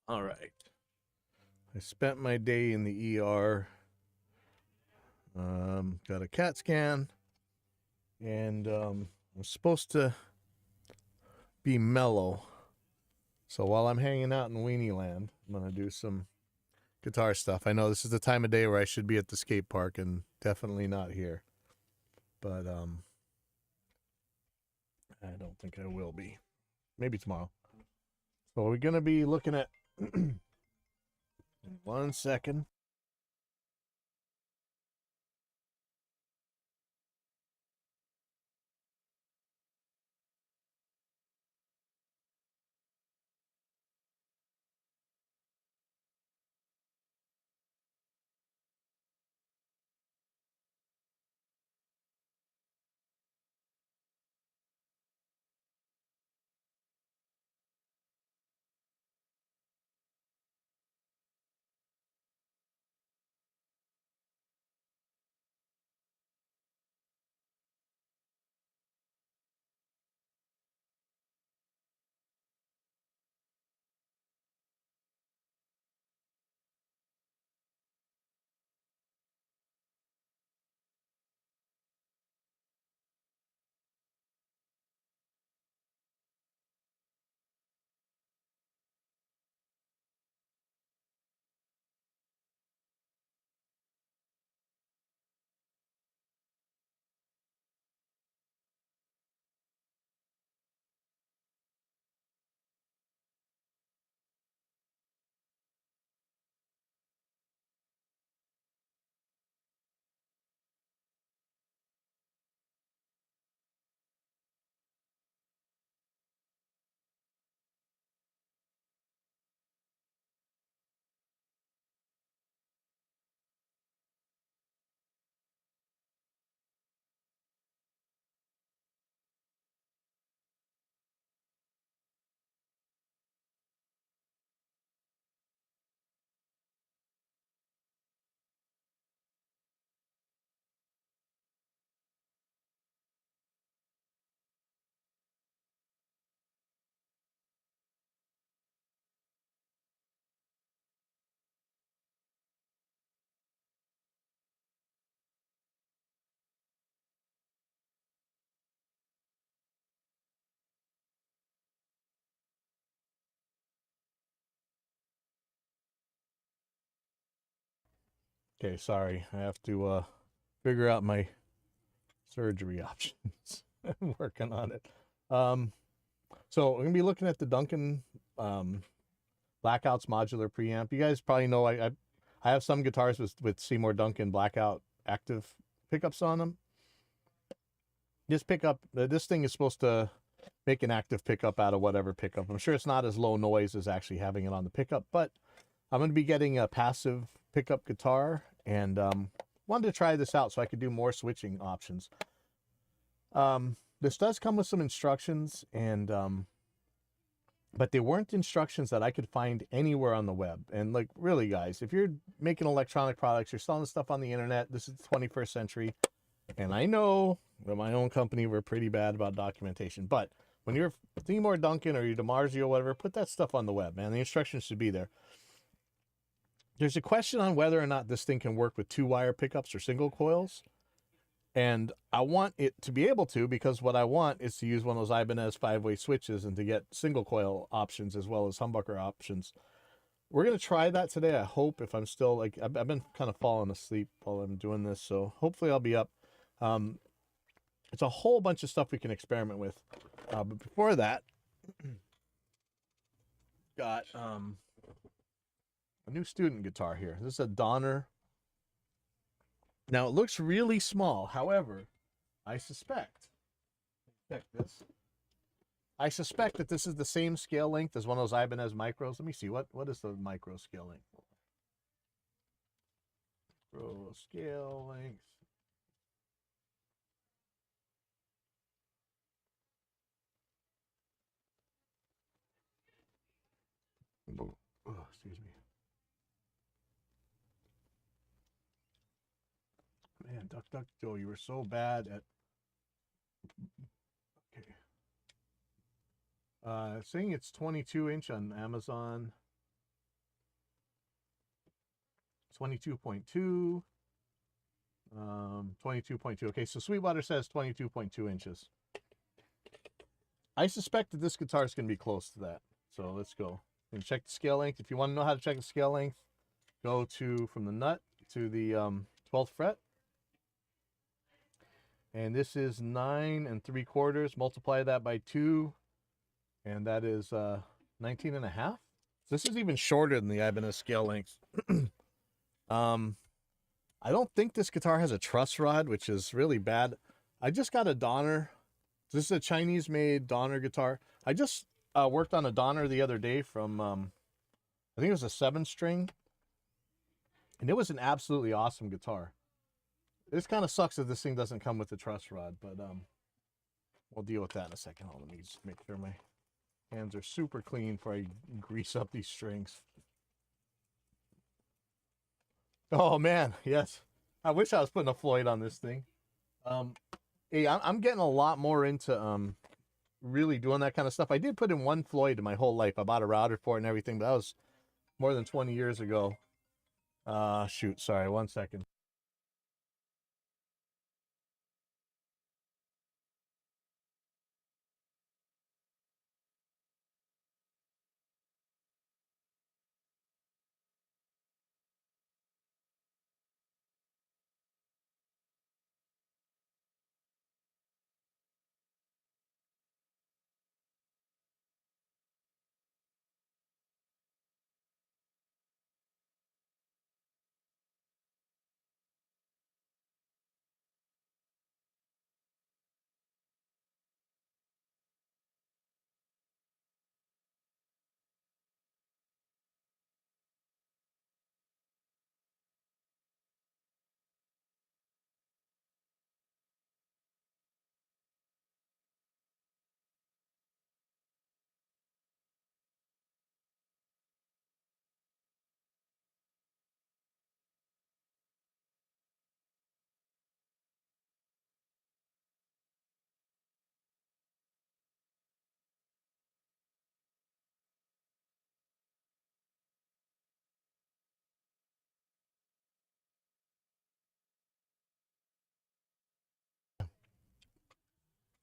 All right. I spent my day in the ER. Got a CAT scan, and I'm supposed to be mellow. So while I'm hanging out in Weenie Land, I'm gonna do some guitar stuff. I know this is the time of day where I should be at the skate park, and definitely not here. But I don't think I will be. Maybe tomorrow. So we're gonna be looking at 1 second. Okay, sorry. I have to figure out my surgery options. I'm working on it. Um, so I'm gonna be looking at the Duncan Blackouts modular preamp. You guys probably know I have some guitars with Seymour Duncan Blackout active pickups on them. This pickup, this thing is supposed to make an active pickup out of whatever pickup. I'm sure it's not as low noise as actually having it on the pickup, but I'm going to be getting a passive pickup guitar, and wanted to try this out so I could do more switching options. This does come with some instructions, and but they weren't instructions that I could find anywhere on the web. And like, really, guys, if you're making electronic products, you're selling stuff on the internet, this is the 21st century. And I know that my own company, we're pretty bad about documentation. But when you're Seymour Duncan or you're DiMarzio or whatever, put that stuff on the web, man. The instructions should be there. There's a question on whether or not this thing can work with 2-wire pickups or single coils. And I want it to be able to, because what I want is to use one of those Ibanez 5-way switches and to get single coil options as well as humbucker options. We're going to try that today. I hope, if I'm still like, I've been kind of falling asleep while I'm doing this. So hopefully I'll be up. It's a whole bunch of stuff we can experiment with. But before that, got a new student guitar here. This is a Donner. Now it looks really small. However, I suspect, check this. I suspect that this is the same scale length as one of those Ibanez micros. Let me see, what is the micro scale length? Micro scale length. Oh, excuse me. Man, Duck Joe, you were so bad at. Okay. Saying it's 22-inch on Amazon. 22.2. 22.2. Okay, so Sweetwater says 22.2 inches. I suspect that this guitar is going to be close to that. So let's go and check the scale length. If you want to know how to check the scale length, go to from the nut to the 12th fret. And this is 9 3/4. Multiply that by 2, and that is 19 and a half. This is even shorter than the Ibanez scale length. I don't think this guitar has a truss rod, which is really bad. I just got a Donner. This is a Chinese-made Donner guitar. I just worked on a Donner the other day from, I think it was a 7-string. And it was an absolutely awesome guitar. This kind of sucks that this thing doesn't come with a truss rod, but we'll deal with that in a second. Hold on, let me just make sure my hands are super clean before I grease up these strings. Oh man, yes. I wish I was putting a Floyd on this thing. Hey, I'm getting a lot more into really doing that kind of stuff. I did put in one Floyd in my whole life. I bought a router for it and everything, but that was more than 20 years ago. Shoot, sorry, 1 second.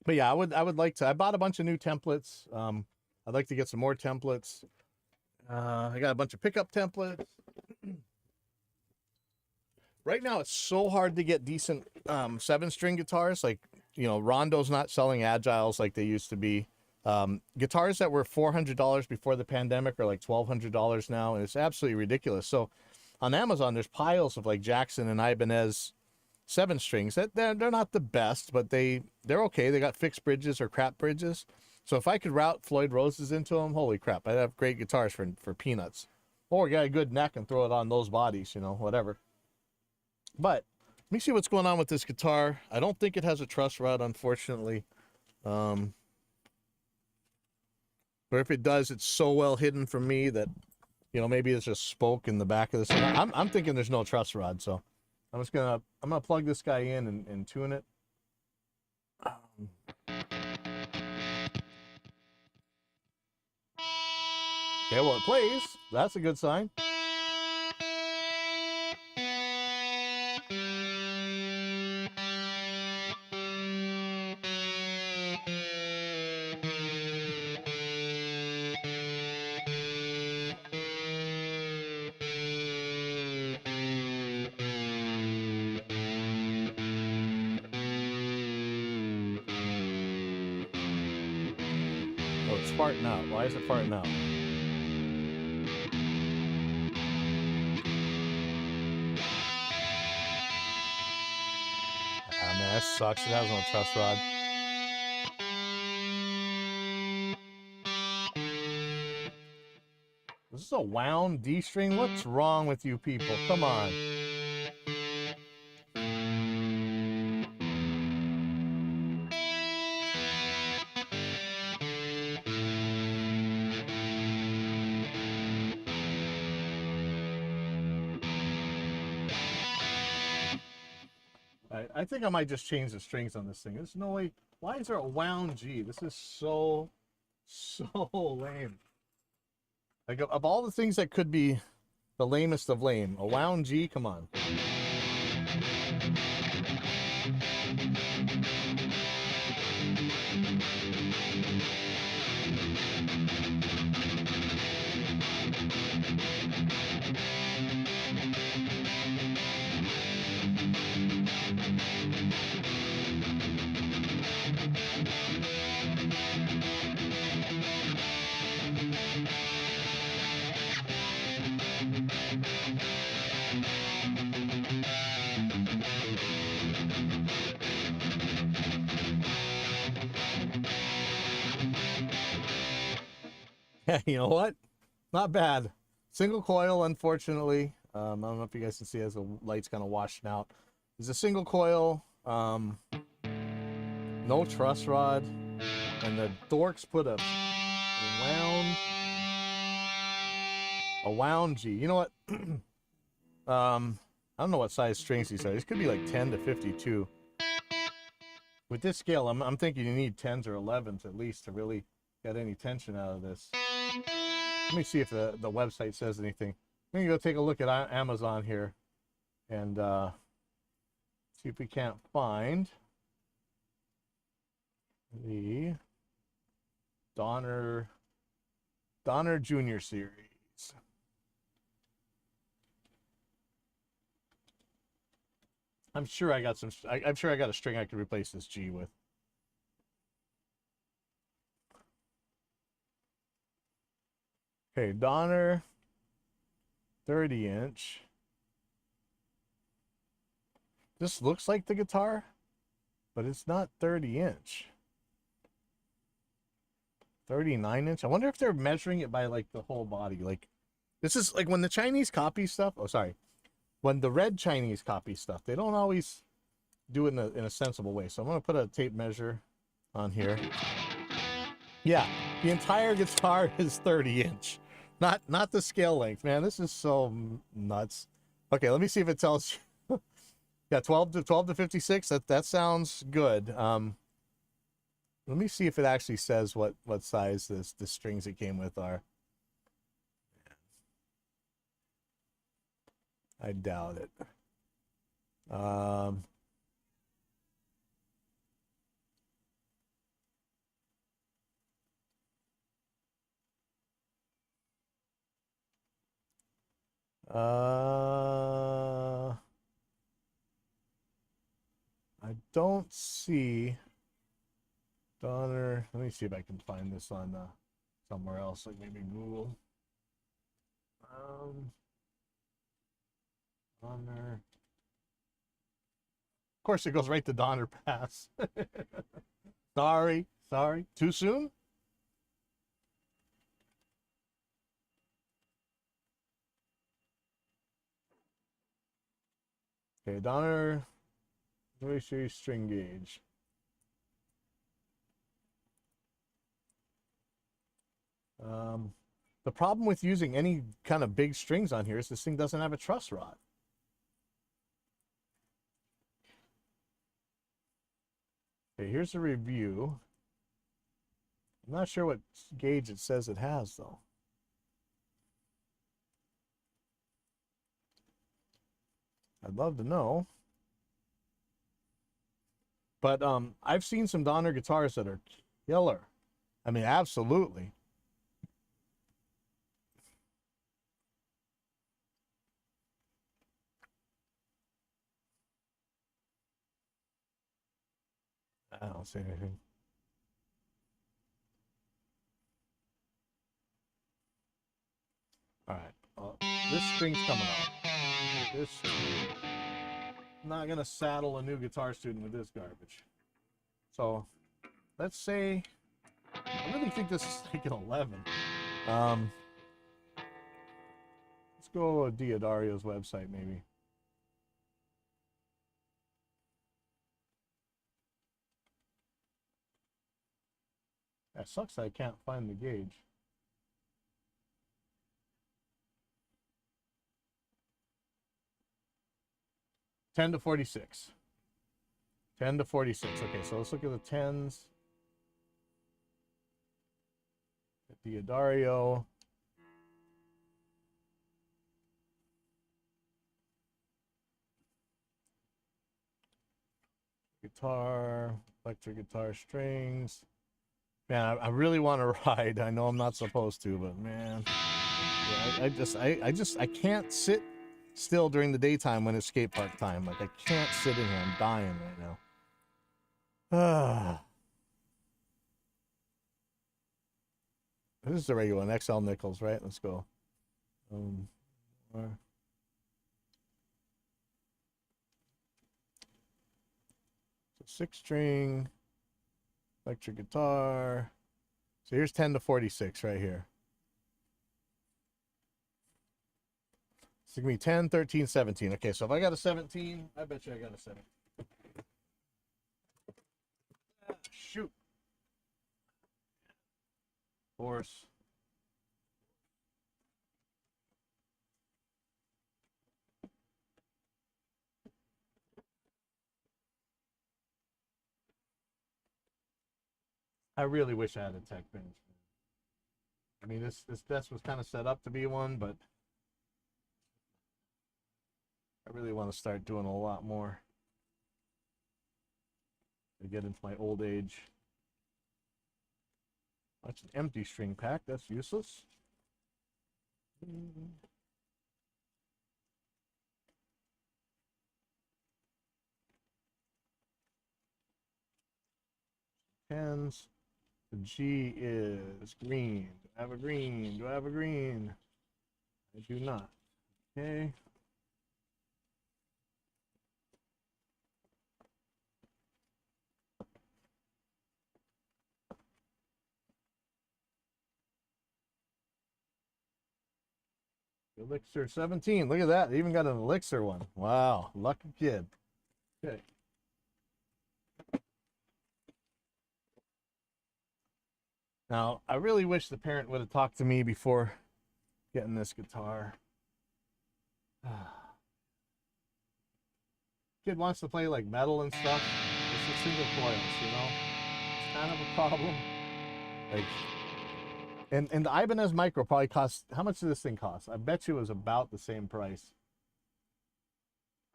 But yeah, I would like to. I bought a bunch of new templates. I'd like to get some more templates. I got a bunch of pickup templates. Right now, it's so hard to get decent 7-string guitars. Like, you know, Rondo's not selling Agiles like they used to be. Guitars that were $400 before the pandemic are like $1,200 now, and it's absolutely ridiculous. So on Amazon, there's piles of like Jackson and Ibanez 7-strings. That they're not the best, but they're okay. They got fixed bridges or crap bridges. So if I could route Floyd Roses into them, holy crap, I'd have great guitars for peanuts. Or get a good neck and throw it on those bodies, you know, whatever. But let me see what's going on with this guitar. I don't think it has a truss rod, unfortunately. Or if it does, it's so well hidden from me that, you know, maybe it's just spoke in the back of this. I'm thinking there's no truss rod, so I'm gonna plug this guy in and tune it. Okay, well, it plays. That's a good sign. Oh, it's farting out. Why is it farting out? Ah, man, that sucks. It has no truss rod. This is a wound D string. What's wrong with you people? Come on. I think I might just change the strings on this thing. There's no way. Why is there a wound G? This is so lame. Like, of all the things that could be, The lamest of lame. A wound G, come on. You know what? Not bad. Single coil, unfortunately. I don't know if you guys can see as the light's kind of washing out. There's a single coil, no truss rod, and the dorks put a wound G. You know what? I don't know what size strings these are. These could be like 10 to 52. With this scale, I'm thinking you need 10s or 11s at least to really get any tension out of this. Let me see if the website says anything. I'm gonna go take a look at Amazon here and see if we can't find the Donner Junior series. I'm sure I got some. I'm sure I got a string I could replace this G with. Okay, Donner 30-inch. This looks like the guitar, but it's not 30-inch. 39-inch. I wonder if they're measuring it by like the whole body. Like, this is like when the Chinese copy stuff. Oh, sorry. When the red Chinese copy stuff, they don't always do it in a sensible way. So I'm going to put a tape measure on here. Yeah, the entire guitar is 30-inch. Not the scale length, man. This is so nuts. Okay, let me see if it tells you. Yeah, 12 to 56. That sounds good. Let me see if it actually says what size the strings it came with are. I doubt it. I don't see Donner. Let me see if I can find this on somewhere else, like maybe Google. Donner. Of course, it goes right to Donner Pass. Sorry. Too soon? Okay, Donner. Let me show you string gauge. The problem with using any kind of big strings on here is this thing doesn't have a truss rod. Okay, here's a review. I'm not sure what gauge it says it has, though. I'd love to know. But I've seen some Donner guitars that are killer. I mean, absolutely. I don't see anything. All right. Well, this string's coming off. I'm not gonna saddle a new guitar student with this garbage. So let's say I really think this is like an 11. Let's go to Diodario's website maybe. That sucks that I can't find the gauge. $10 to $46. 10 to 46. Okay, so let's look at the 10s. Diodario. guitar, electric guitar strings. Man, I really want to ride. I know I'm not supposed to, but man, yeah, I can't sit still during the daytime when it's skate park time. Like I can't sit in here. I'm dying right now. Ah. This is the regular one, XL nickels, right? Let's go. So 6-string, electric guitar. So here's 10 to 46 right here. It's gonna be 10, 13, 17. Okay, so if I got a 17, I bet you I got a 17. Ah, shoot. Horse. I really wish I had a tech bench. I mean, this desk was kind of set up to be one, but I really want to start doing a lot more to get into my old age. That's an empty string pack. That's useless. Pens. The G is green. Do I have a green? Do I have a green? I do not. Okay. Elixir 17. Look at that. They even got an Elixir one. Wow. Lucky kid. Okay. Now, I really wish the parent would have talked to me before getting this guitar. Kid wants to play like metal and stuff. It's a single coils, you know? It's kind of a problem. Like, and the Ibanez Micro probably costs, how much does this thing cost? I bet you it was about the same price.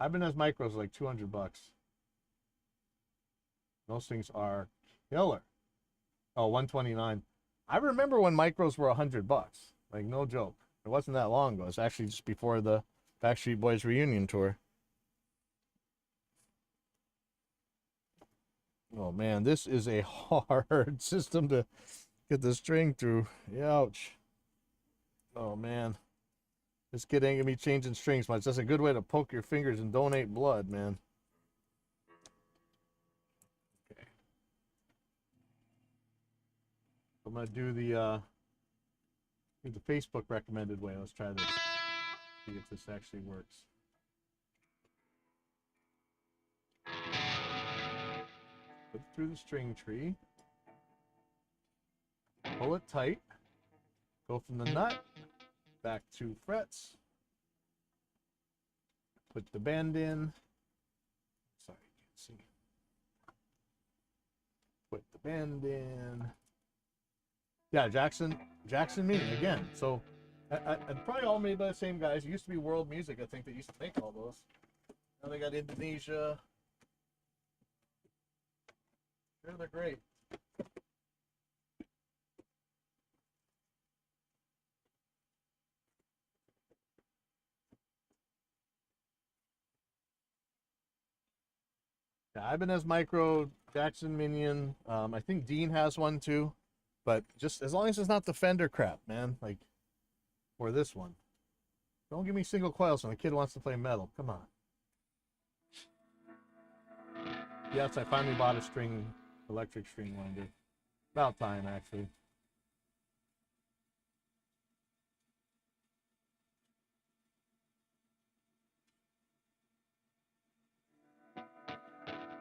Ibanez Micro is like 200 bucks. Those things are killer. Oh, 129. I remember when micros were 100 bucks. Like, no joke. It wasn't that long ago. It's actually just before the Backstreet Boys reunion tour. Oh, man, this is a hard system to get the string through. Ouch. Oh, man. This kid ain't gonna be changing strings much. That's a good way to poke your fingers and donate blood, man. Okay. I'm gonna do the Facebook recommended way. Let's try this. See if this actually works. Put it through the string tree. Pull it tight. Go from the nut back 2 frets. Put the bend in. Sorry, you can't see. Put the bend in. Yeah, Jackson Mini again. So, probably all made by the same guys. It used to be World Music, I think, that used to make all those. Now they got Indonesia. They're great. Yeah, Ibanez Micro, Jackson Minion. I think Dean has one too, but just as long as it's not the Fender crap, man. Like, or this one. Don't give me single coils when a kid wants to play metal. Come on. Yes, I finally bought a electric string winder. About time, actually.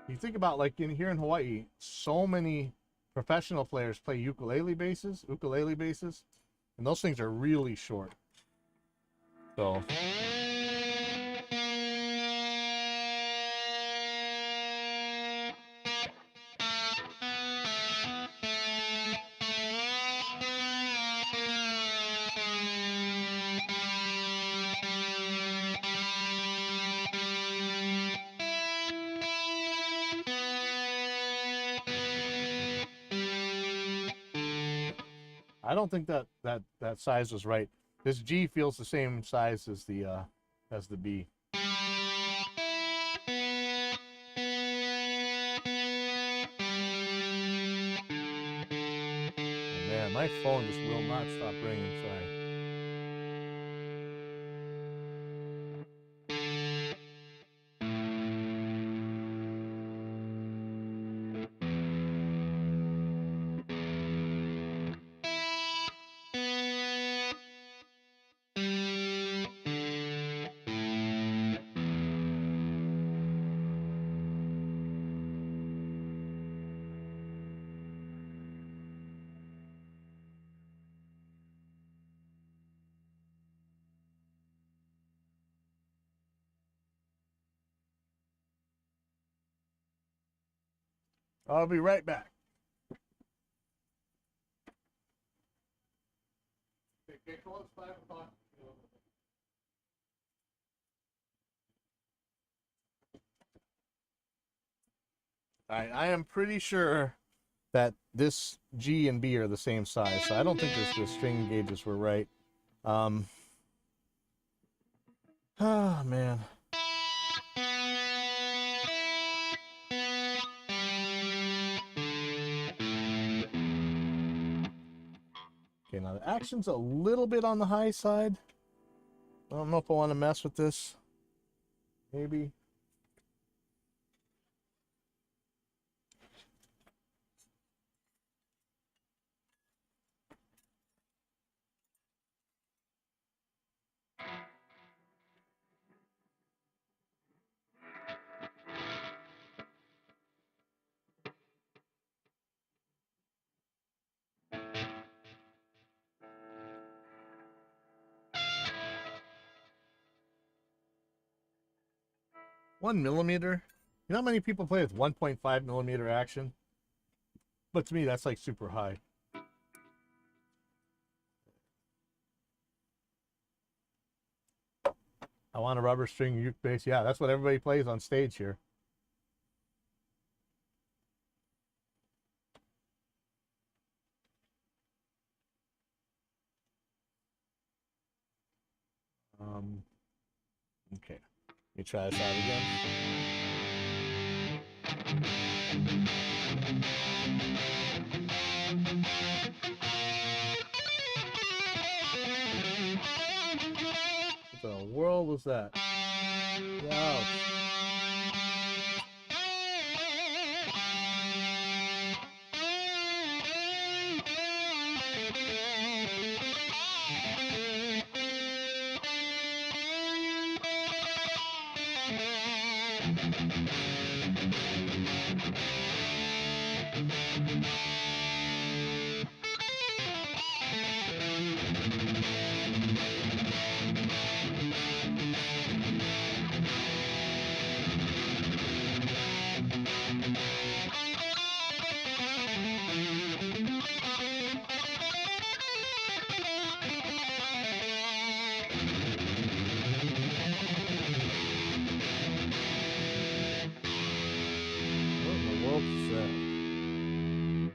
You think about, like, here in Hawaii, so many professional players play ukulele basses, and those things are really short. So I don't think that size was right. This G feels the same size as the B. Oh man, my phone just will not stop ringing. Sorry. I'll be right back. Okay, close 5 o'clock. All right, I am pretty sure that this G and B are the same size, so I don't think the string gauges were right. Oh man. Okay, now the action's a little bit on the high side. I don't know if I want to mess with this. Maybe. One millimeter. You know how many people play with 1.5 millimeter action? But to me, that's like super high. I want a rubber string uke bass. Yeah, that's what everybody plays on stage here. Okay, let me try this out again. What the world was that? Ouch. What in the world is that?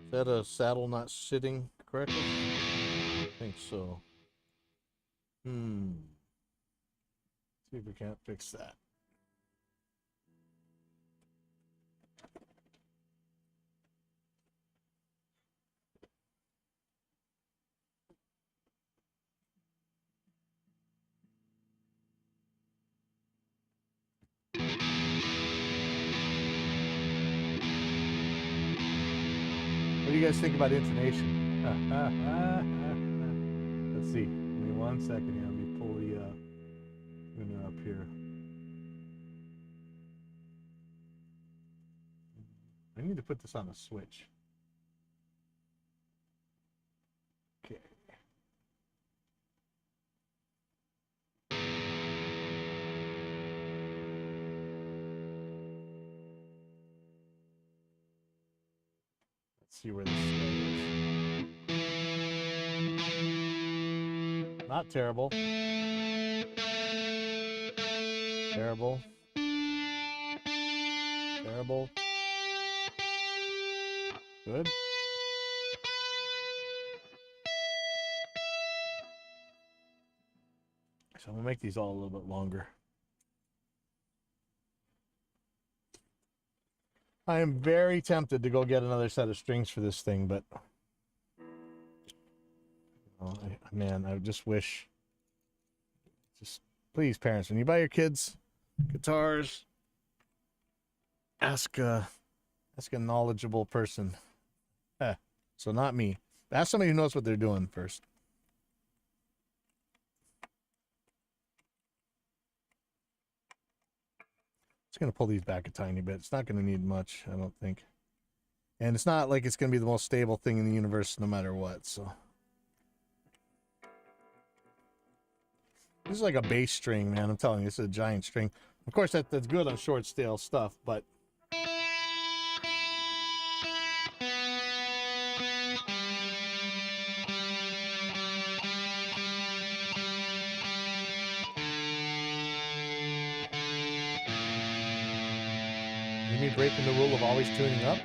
Is that a saddle not sitting correctly? I think so. See if we can't fix that. What do you guys think about intonation? Let's see. Give me 1 second here. Let me pull the tuner up here. I need to put this on a switch. Okay. Let's see where this goes. Not terrible. Terrible. Terrible. Good. So I'm gonna make these all a little bit longer. I am very tempted to go get another set of strings for this thing, but oh, man, I just wish. Just please, parents, when you buy your kids guitars, ask a knowledgeable person. So not me. Ask somebody who knows what they're doing first. Just gonna pull these back a tiny bit. It's not gonna need much, I don't think. And it's not like it's gonna be the most stable thing in the universe no matter what, so. This is like a bass string, man. I'm telling you, this is a giant string. Of course, that's good on short scale stuff, but you mean breaking the rule of always tuning up?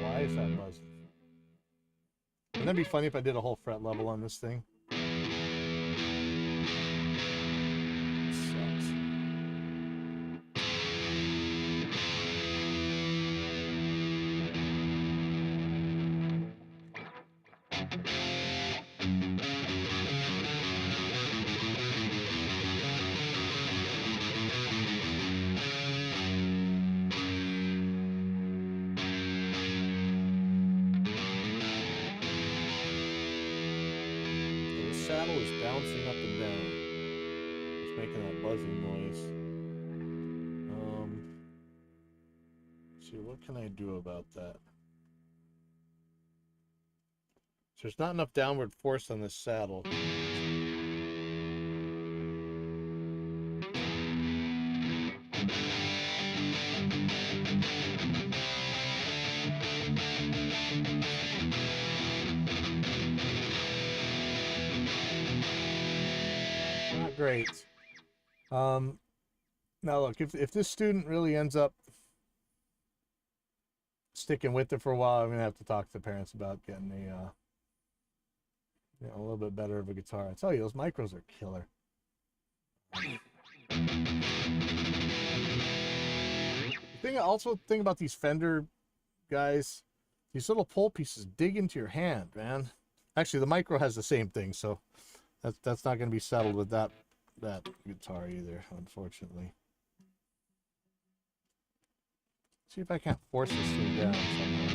Why is that buzzing? Wouldn't that be funny if I did a whole fret level on this thing? Sucks. Saddle is bouncing up and down. It's making that buzzing noise. Let's see, what can I do about that? So there's not enough downward force on this saddle. Not great. Now look, if this student really ends up sticking with it for a while, I'm gonna have to talk to the parents about getting a a little bit better of a guitar. I tell you, those micros are killer. The thing about these Fender guys, these little pull pieces dig into your hand, man. Actually, the micro has the same thing, so that's not going to be settled with that guitar either, unfortunately. See if I can't force this thing down somewhere.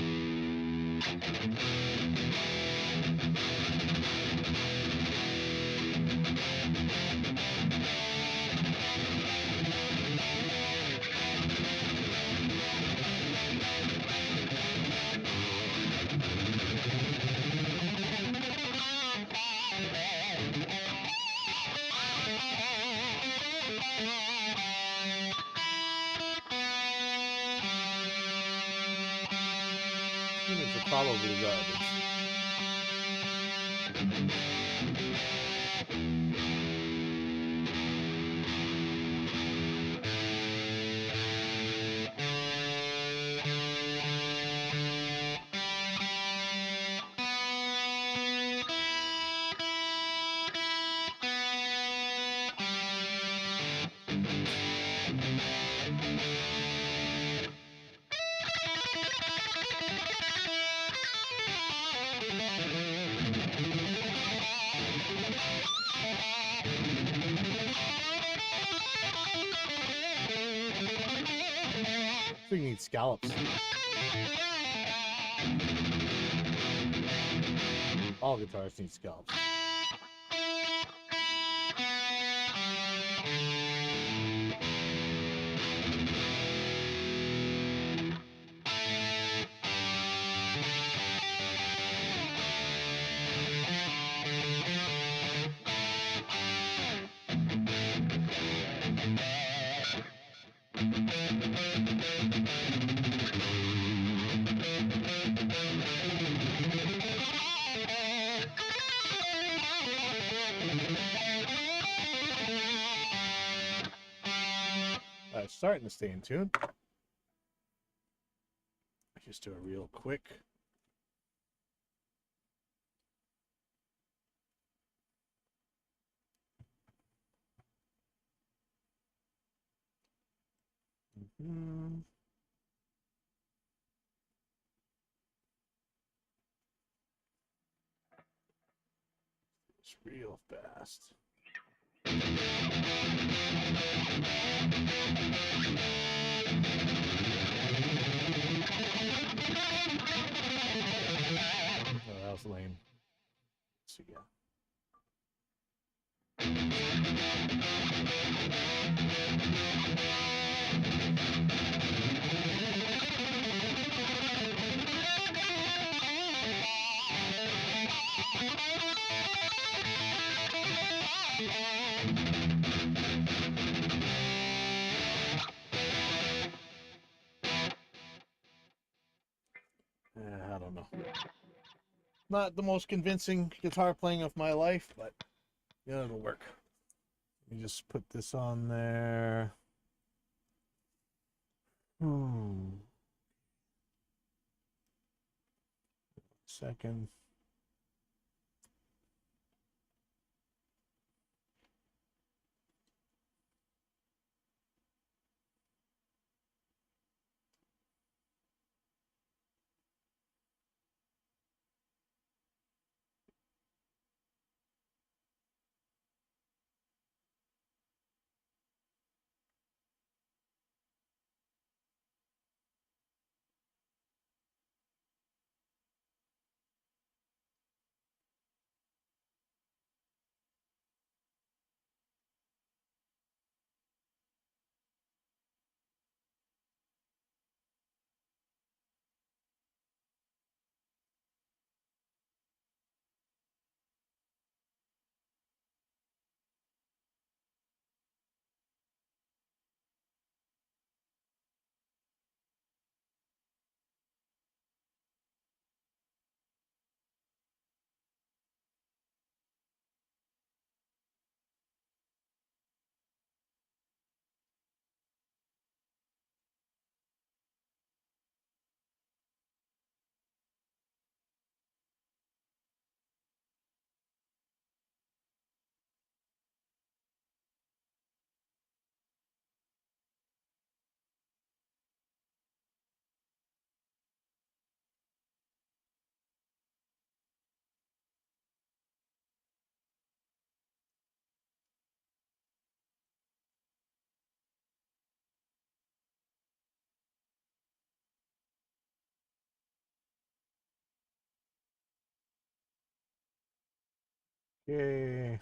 Humans are probably garbage. We need scallops. All guitars need scallops. Starting to stay in tune. Just do a real quick. It's real fast. Oh, that was lame. Let's see, yeah. I don't know. Not the most convincing guitar playing of my life, but yeah, it'll work. Let me just put this on there. Second. Okay.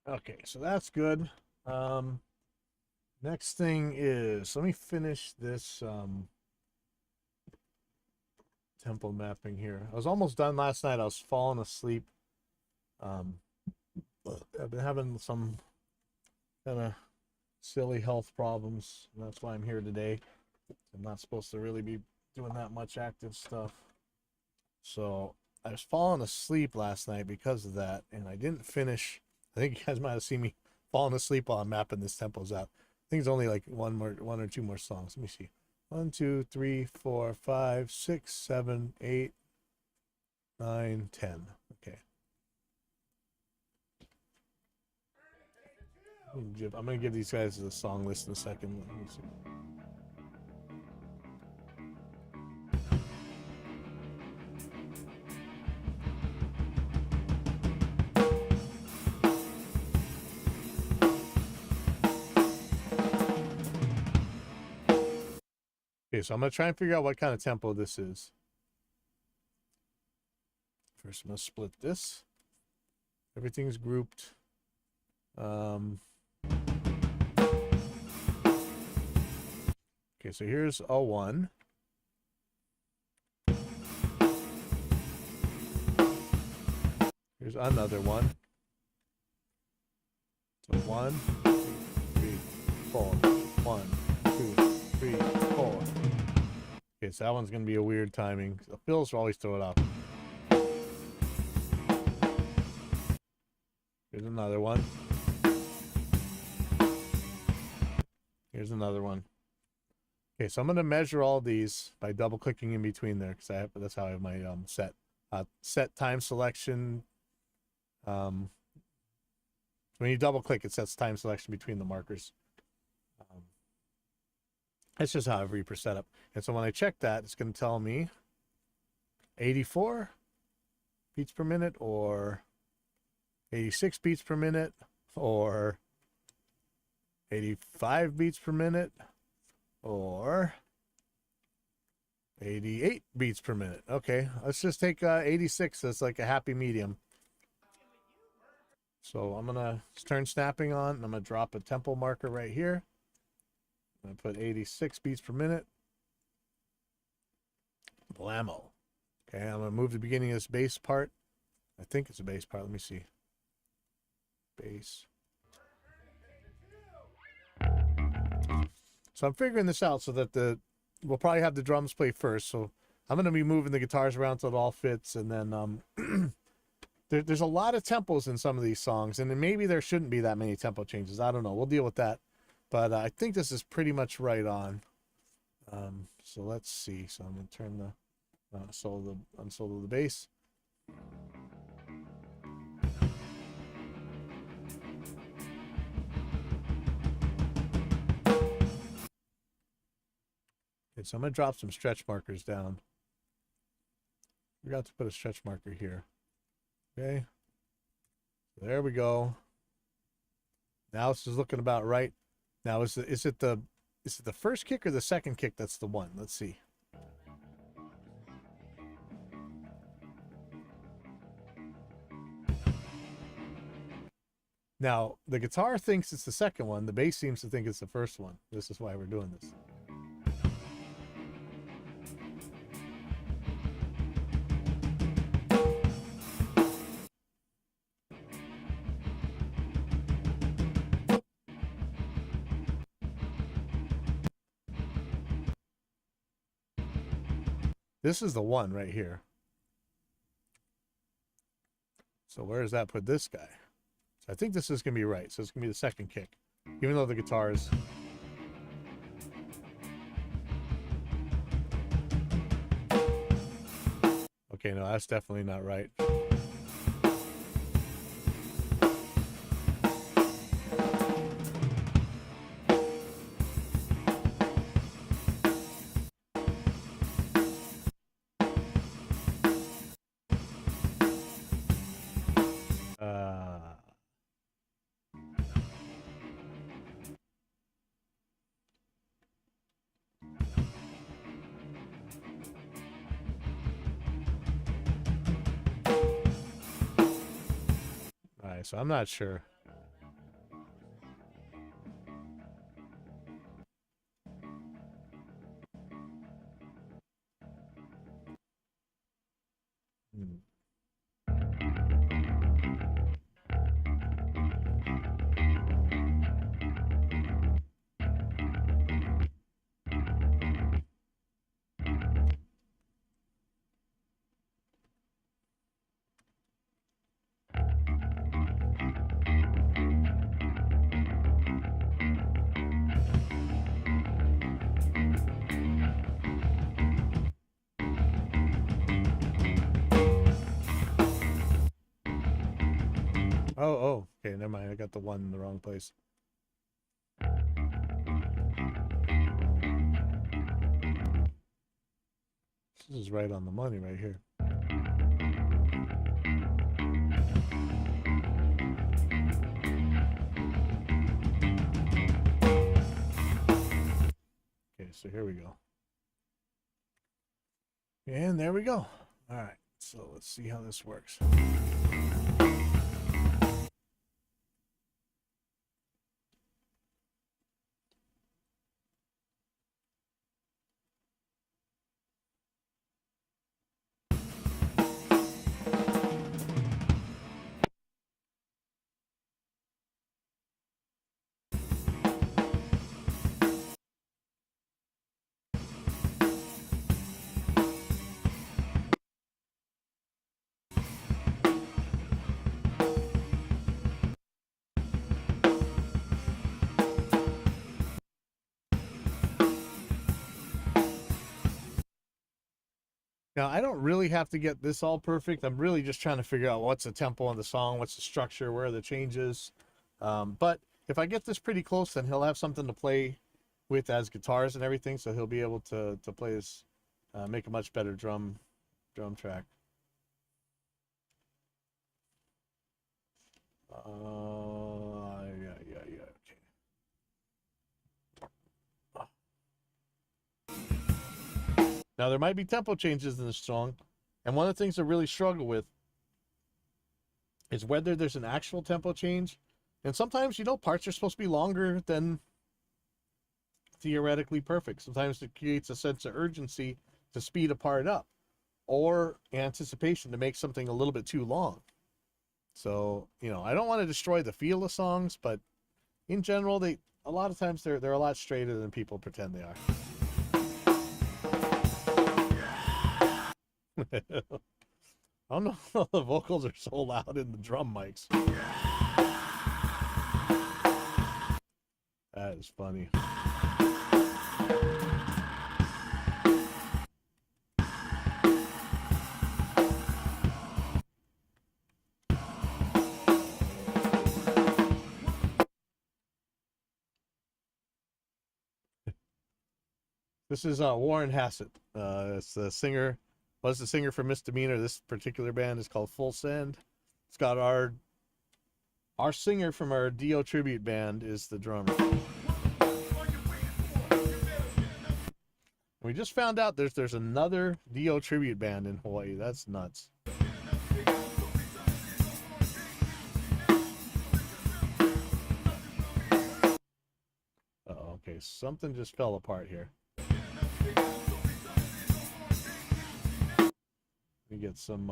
Okay, so that's good. Next thing is, let me finish this tempo mapping here. I was almost done last night. I was falling asleep. I've been having some kind of silly health problems, and that's why I'm here today. I'm not supposed to really be doing that much active stuff. So I was falling asleep last night because of that, and I didn't finish. I think you guys might have seen me falling asleep while I'm mapping this tempos out. I think it's only like one or two more songs. Let me see. 1, 2, 3, 4, 5, 6, 7, 8, 9, 10. Okay. I'm gonna give these guys a song list in a second. Let me see. Okay, so I'm gonna try and figure out what kind of tempo this is. First, I'm gonna split this. Everything's grouped. Okay, so here's a 1. Here's another one. So 1, 2, 3, 4. 1, 2, 3, 4. Okay, so that one's going to be a weird timing. The fills always throw it off. Here's another one. Here's another one. Okay, so I'm going to measure all these by double clicking in between there because that's how I have my set time selection. When you double click, it sets time selection between the markers. That's just how I have Reaper set up. And so when I check that, it's going to tell me 84 beats per minute or 86 beats per minute or 85 beats per minute or 88 beats per minute. Okay, let's just take 86. That's like a happy medium. So I'm going to turn snapping on, and I'm going to drop a tempo marker right here. I'm going to put 86 beats per minute. Blammo. Okay, I'm going to move the beginning of this bass part. I think it's a bass part. Let me see. Bass. So I'm figuring this out so that we'll probably have the drums play first. So I'm going to be moving the guitars around so it all fits. And then there's a lot of tempos in some of these songs. And then maybe there shouldn't be that many tempo changes. I don't know. We'll deal with that. But I think this is pretty much right on. So let's see. So I'm going to turn the unsolo the bass. Okay, so I'm going to drop some stretch markers down. Forgot to put a stretch marker here. Okay. There we go. Now this is looking about right. Now is it the first kick or the second kick that's the one? Let's see. Now, the guitar thinks it's the second one. The bass seems to think it's the first one. This is why we're doing this. This is the one right here. So where does that put this guy? So I think this is going to be right. So it's going to be the second kick, even though the guitar is... Okay, no, that's definitely not right. So I'm not sure. Oh, okay, never mind. I got the one in the wrong place. This is right on the money right here. Okay, so here we go. And there we go. All right, so let's see how this works. Now, I don't really have to get this all perfect. I'm really just trying to figure out what's the tempo in the song, what's the structure, where are the changes. But if I get this pretty close, then he'll have something to play with as guitars and everything, so he'll be able to play this, make a much better drum track. Yeah. Okay. Now there might be tempo changes in this song, and one of the things I really struggle with is whether there's an actual tempo change. And sometimes, you know, parts are supposed to be longer than theoretically perfect. Sometimes it creates a sense of urgency to speed a part up, or anticipation to make something a little bit too long. So, you know, I don't want to destroy the feel of songs, but in general, a lot of times they're a lot straighter than people pretend they are. I don't know how the vocals are so loud in the drum mics. That is funny. This is Warren Hassett. It's the singer, was the singer for Misdemeanor. This particular band is called Full Send. It's got our singer from our Dio tribute band is the drummer. We just found out there's another Dio tribute band in Hawaii. That's nuts. Uh-oh, okay, something just fell apart here. Let me get some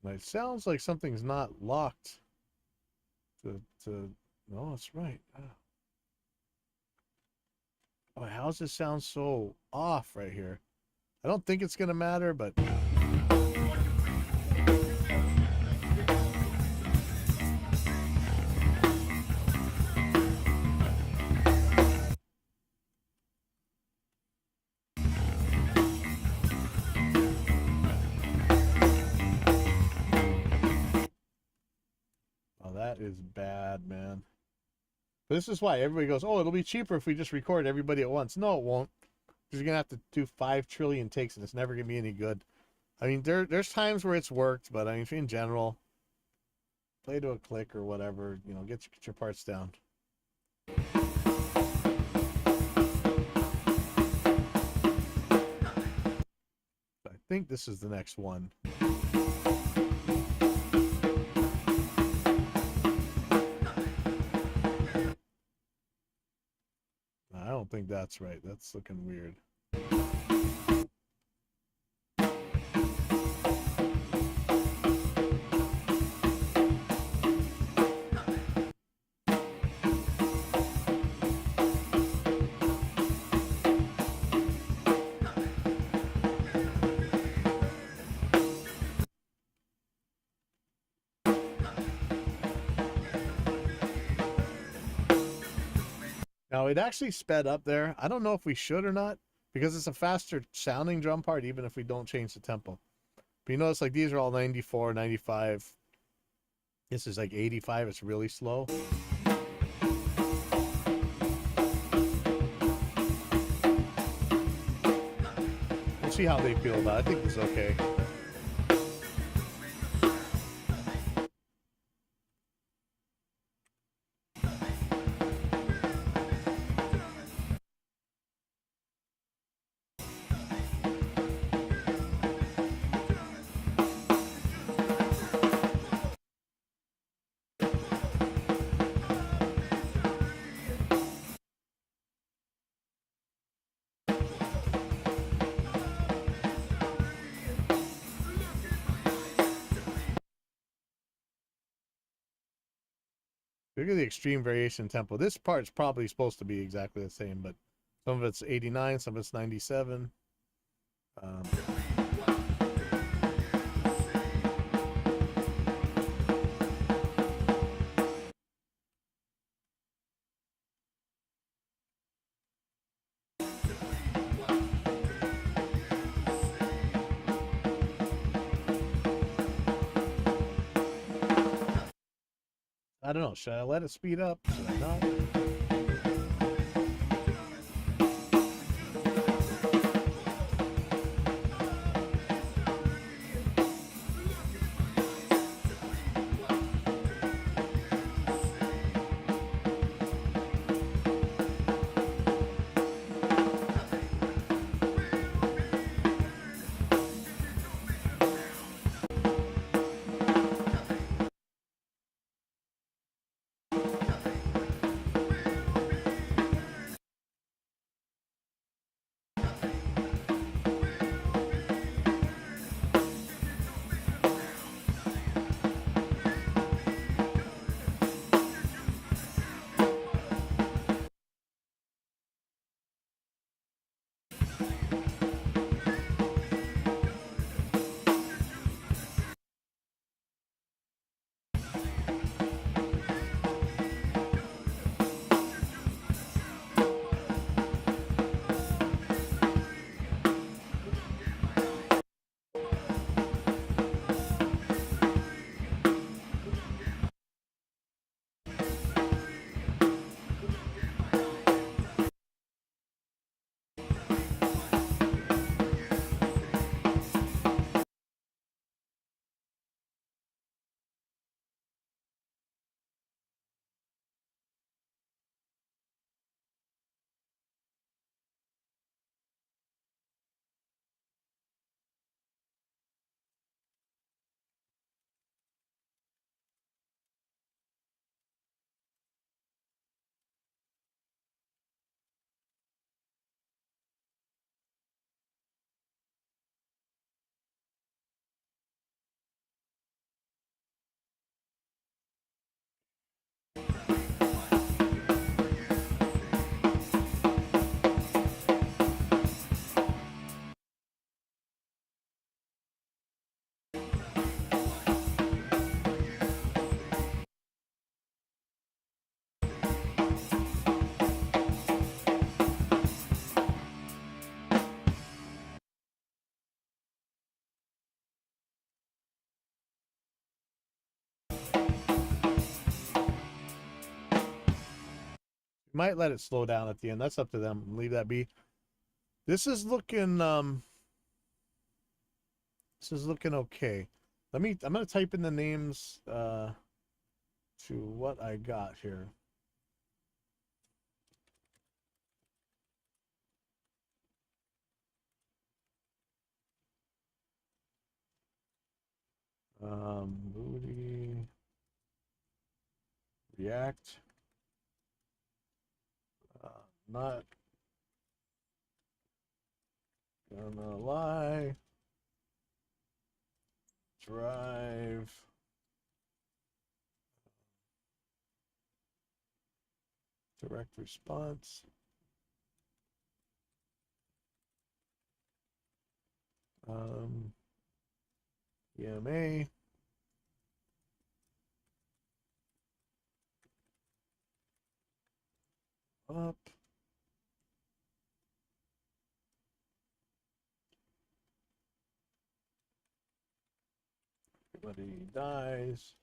it sounds like something's not locked to no, that's right. Oh, how's this sound so off right here? I don't think it's gonna matter, but oh, that is bad, man. This is why everybody goes, oh, it'll be cheaper if we just record everybody at once. No, it won't. Because you're going to have to do 5 trillion takes, and it's never going to be any good. I mean, there's times where it's worked, but I mean, in general, play to a click or whatever, you know, get your parts down. I think this is the next one. I don't think that's right. That's looking weird. Now, it actually sped up there. I don't know if we should or not, because it's a faster sounding drum part, even if we don't change the tempo. But you notice, like, these are all 94, 95. This is like 85. It's really slow. We'll see how they feel about it. I think it's okay. Look at the extreme variation in tempo. This part's probably supposed to be exactly the same, but Some of it's 89, some of it's 97. I don't know. Should I let it speed up? Should I not? Might let it slow down at the end. That's up to them. Leave that be. This is looking okay. I'm gonna type in the names to what I got here. Moody React. Not gonna lie. Drive. Direct response. EMA. Up. Everybody dies.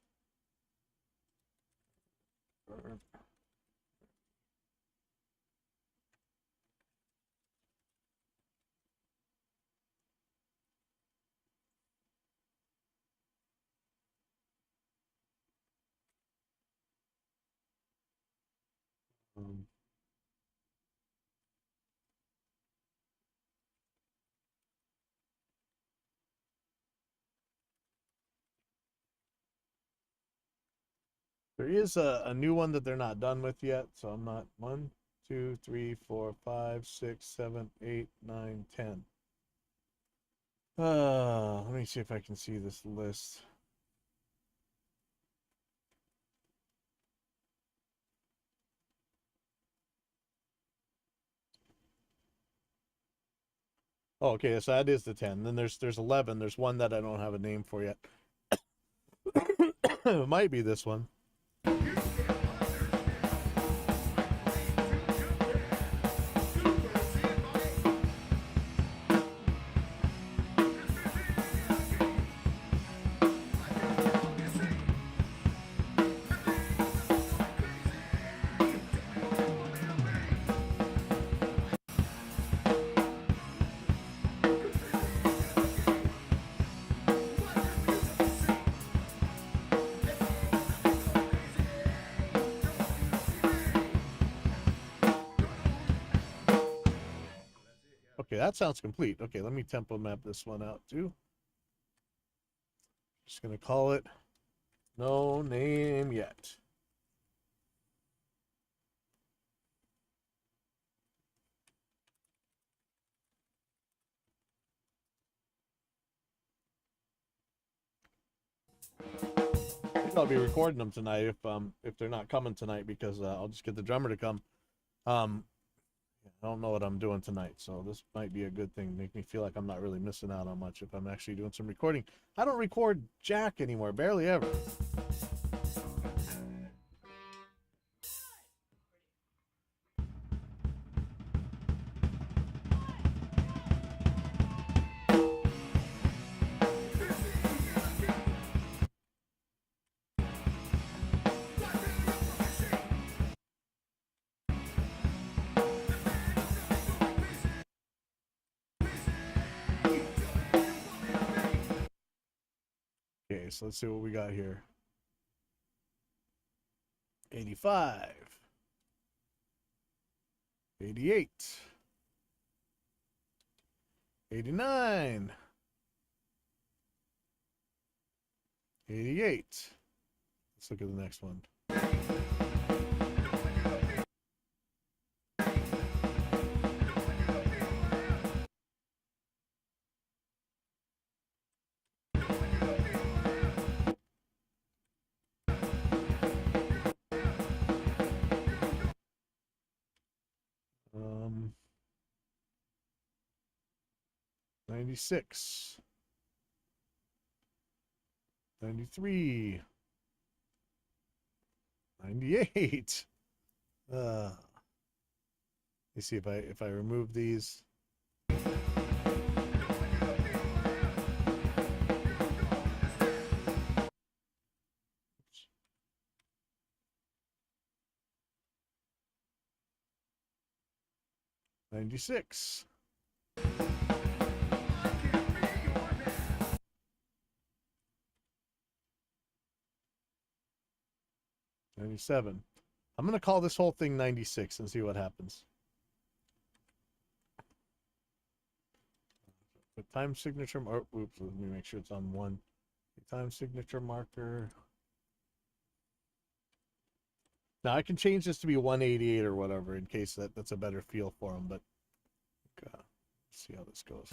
There is a new one that they're not done with yet, so I'm not 1, 2, 3, 4, 5, 6, 7, 8, 9, 10. Let me see if I can see this list. Oh, okay, so that is the 10. Then there's 11. There's one that I don't have a name for yet. It might be this one. Okay, that sounds complete. Okay, let me tempo map this one out too. Just gonna call it no name yet. I think I'll be recording them tonight if they're not coming tonight, because I'll just get the drummer to come. I don't know what I'm doing tonight, so this might be a good thing. Make me feel like I'm not really missing out on much if I'm actually doing some recording. I don't record jack anymore, barely ever. Okay, so let's see what we got here. 85. 88. 89. 88. Let's look at the next one. 96. 93. 98. Let me see if I remove these. Oops. 96. 97. I'm going to call this whole thing 96 and see what happens. The time signature marker. Oops, let me make sure it's on one. The time signature marker. Now I can change this to be 188 or whatever in case that's a better feel for them, but let's see how this goes.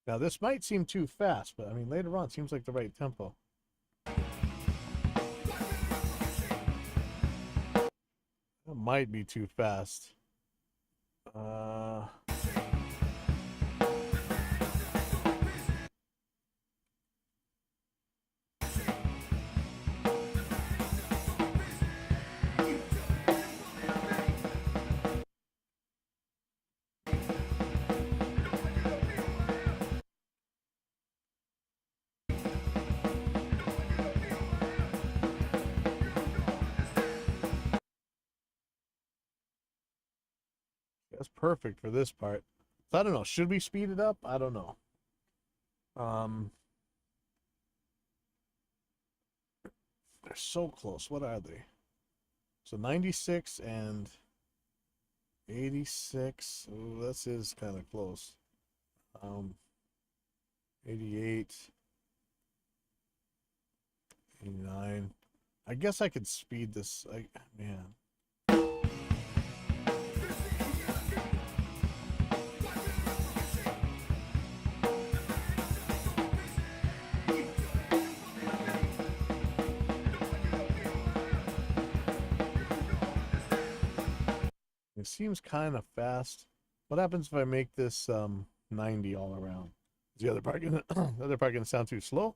Now this might seem too fast, but I mean later on it seems like the right tempo. That might be too fast. 's perfect for this part. So I don't know. Should we speed it up? I don't know. They're so close. What are they? So 96 and 86. Oh, this is kind of close. 88, 89. I guess I could speed this. Man. It seems kind of fast. What happens if I make this 90 all around? Is the other part gonna the other part gonna sound too slow?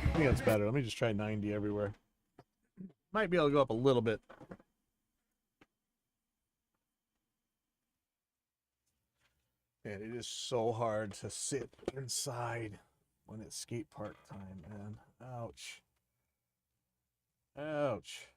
I think that's better. Let me just try 90 everywhere. Might be able to go up a little bit. Man, it is so hard to sit inside when it's skate park time, man. Ouch. Ouch.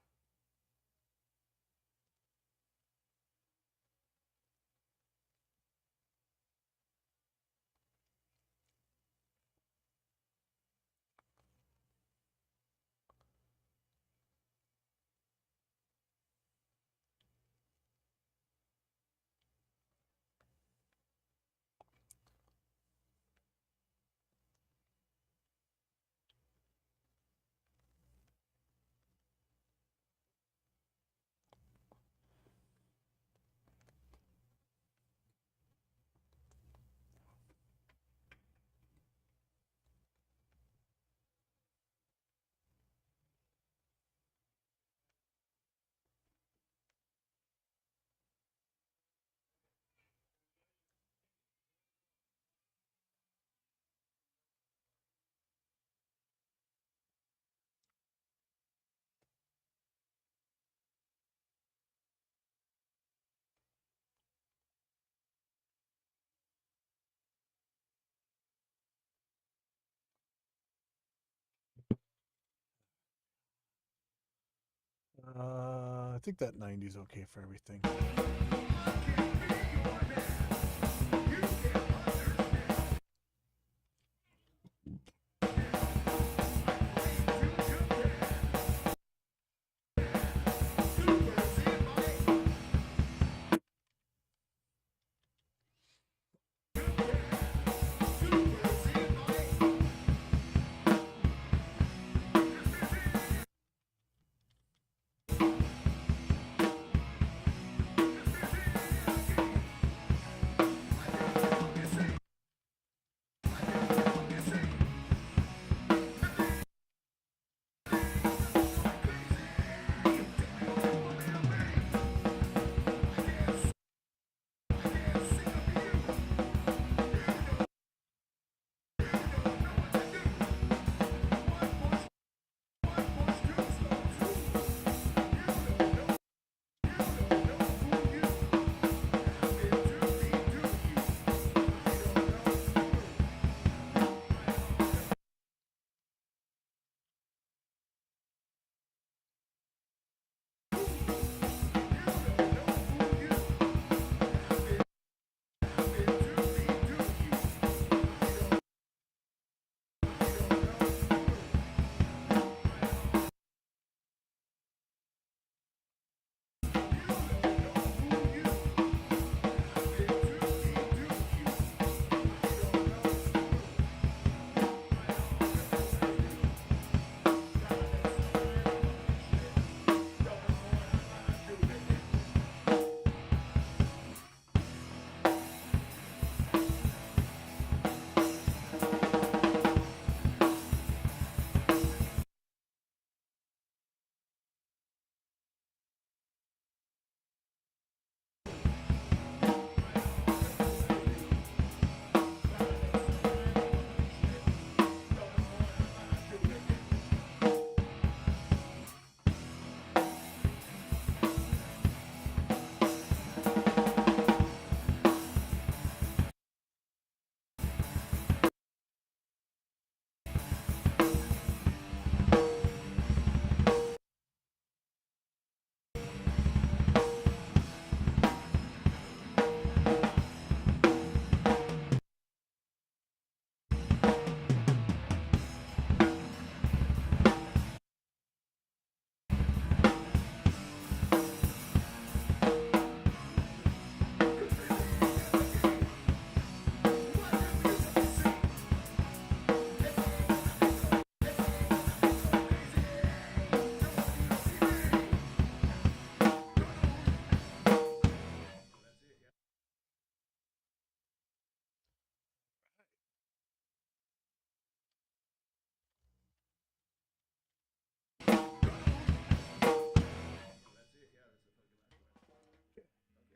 I think that 90 is okay for everything.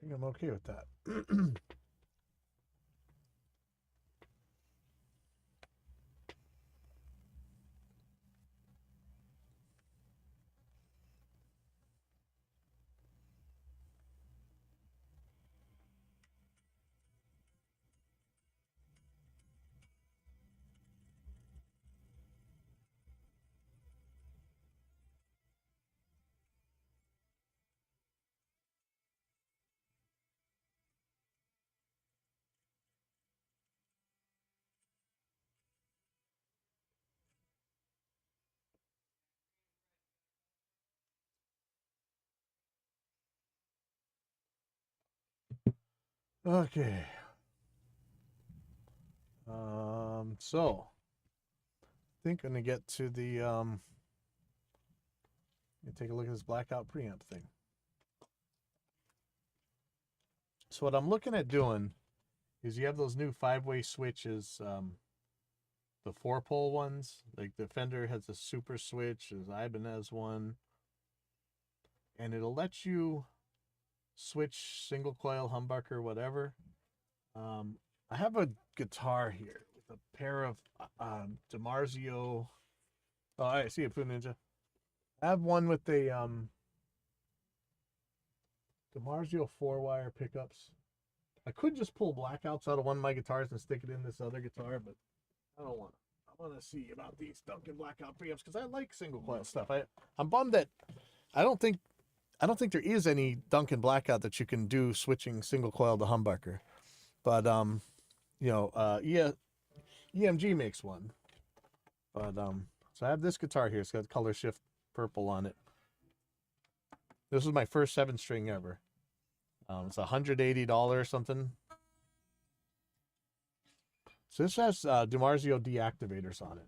think I'm okay with that. Okay. So I think I'm gonna get to the take a look at this blackout preamp thing. So what I'm looking at doing is you have those new 5-way switches, the 4-pole ones. Like the Fender has a super switch, there's Ibanez one, and it'll let you switch single coil, humbucker, whatever. I have a guitar here with a pair of DiMarzio. Oh, I see it, Food Ninja. I have one with the DiMarzio 4-wire pickups. I could just pull blackouts out of one of my guitars and stick it in this other guitar, but I don't want to. I want to see about these Duncan Blackout preamps because I like single coil stuff. I'm bummed that I don't think there is any Duncan Blackout that you can do switching single coil to humbucker. But EMG makes one. But so I have this guitar here. It's got color shift purple on it. This was my first 7-string ever. It's $180 or something. So this has DiMarzio deactivators on it.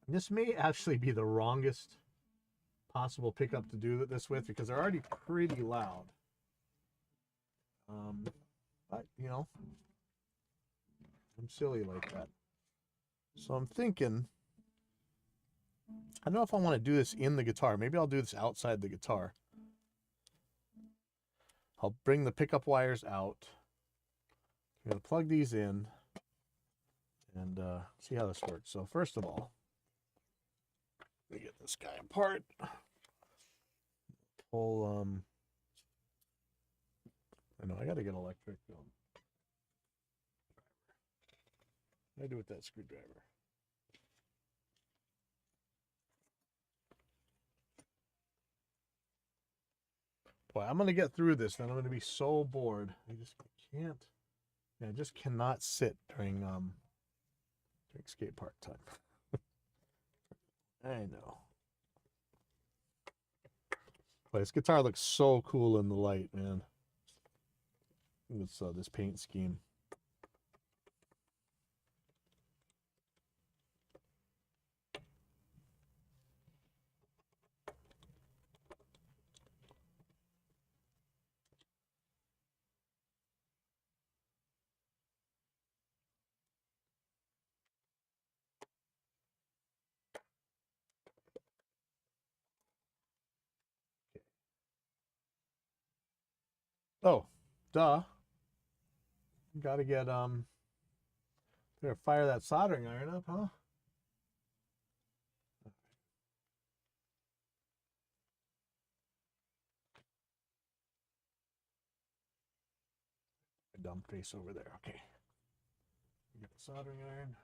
This may actually be the wrongest possible pickup to do this with because they're already pretty loud. But you know, I'm silly like that. So I'm thinking, I don't know if I want to do this in the guitar. Maybe I'll do this outside the guitar. I'll bring the pickup wires out. I'm going to plug these in and see how this works. So first of all, let me get this guy apart. Pull, I know I got to get electric. What do I do with that screwdriver? Boy, I'm going to get through this, then I'm going to be so bored. I just can't. Yeah, I just cannot sit during skate park time. I know. But this guitar looks so cool in the light, man. With this paint scheme. Oh, duh. Gotta get better fire that soldering iron up, huh? A dumb face over there. Okay. Get the soldering iron.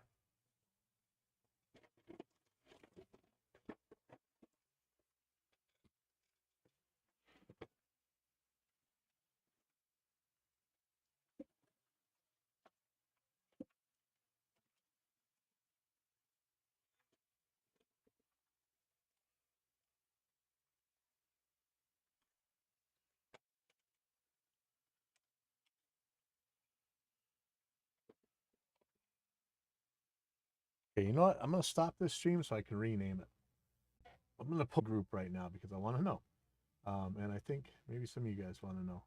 Okay, you know what? I'm gonna stop this stream so I can rename it. I'm gonna pull group right now because I want to know. And I think maybe some of you guys want to know.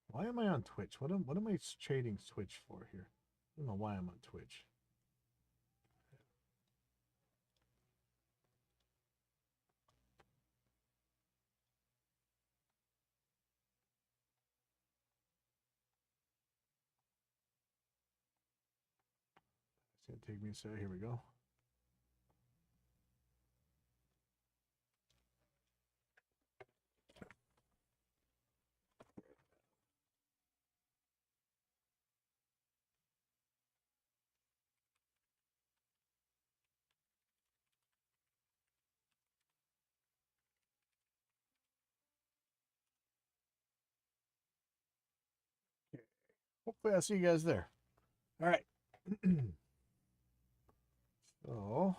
Why am I on Twitch? What am I trading Twitch for here? I don't know why I'm on Twitch. gonna take me a second. Here we go. Hopefully I'll see you guys there. All right. So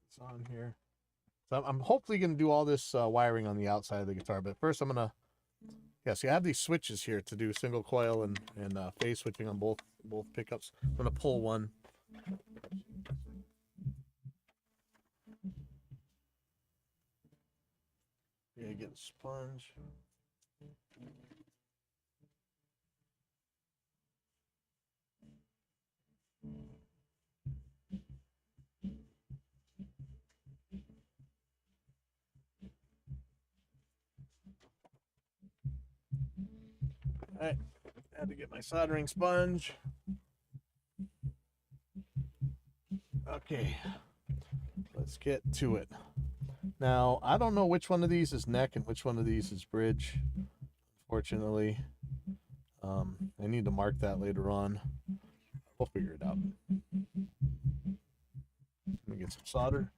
it's on here. So I'm hopefully going to do all this wiring on the outside of the guitar, but first I'm going to, see, I have these switches here to do single coil and phase switching on both pickups. I'm going to pull one. Yeah, get a sponge. All right, had to get my soldering sponge. Okay, let's get to it. Now, I don't know which one of these is neck and which one of these is bridge, unfortunately. I need to mark that later on. We'll figure it out. Let me get some solder.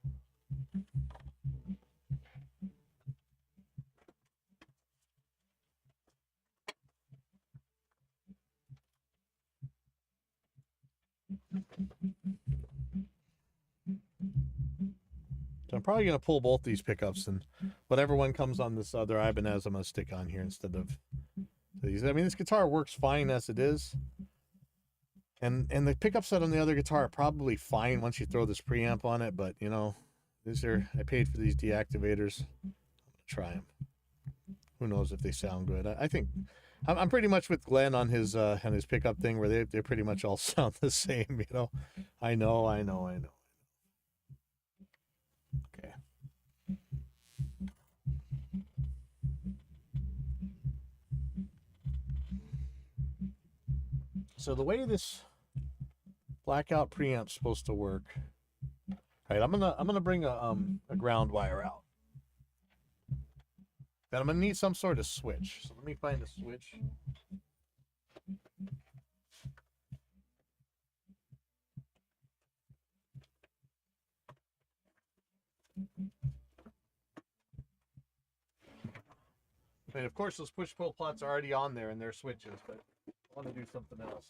So I'm probably going to pull both these pickups, and whatever one comes on this other Ibanez, I'm going to stick on here instead of these. I mean, this guitar works fine as it is. And the pickup set on the other guitar are probably fine once you throw this preamp on it, but, you know, I paid for these deactivators. I'm going to try them. Who knows if they sound good. I think I'm pretty much with Glenn on his pickup thing, where they pretty much all sound the same, you know. I know. Okay. So the way this Blackout preamp's supposed to work. All right, I'm gonna bring a ground wire out. Then I'm gonna need some sort of switch. So let me find a switch. And of course, those push-pull plots are already on there and they're switches, but I want to do something else.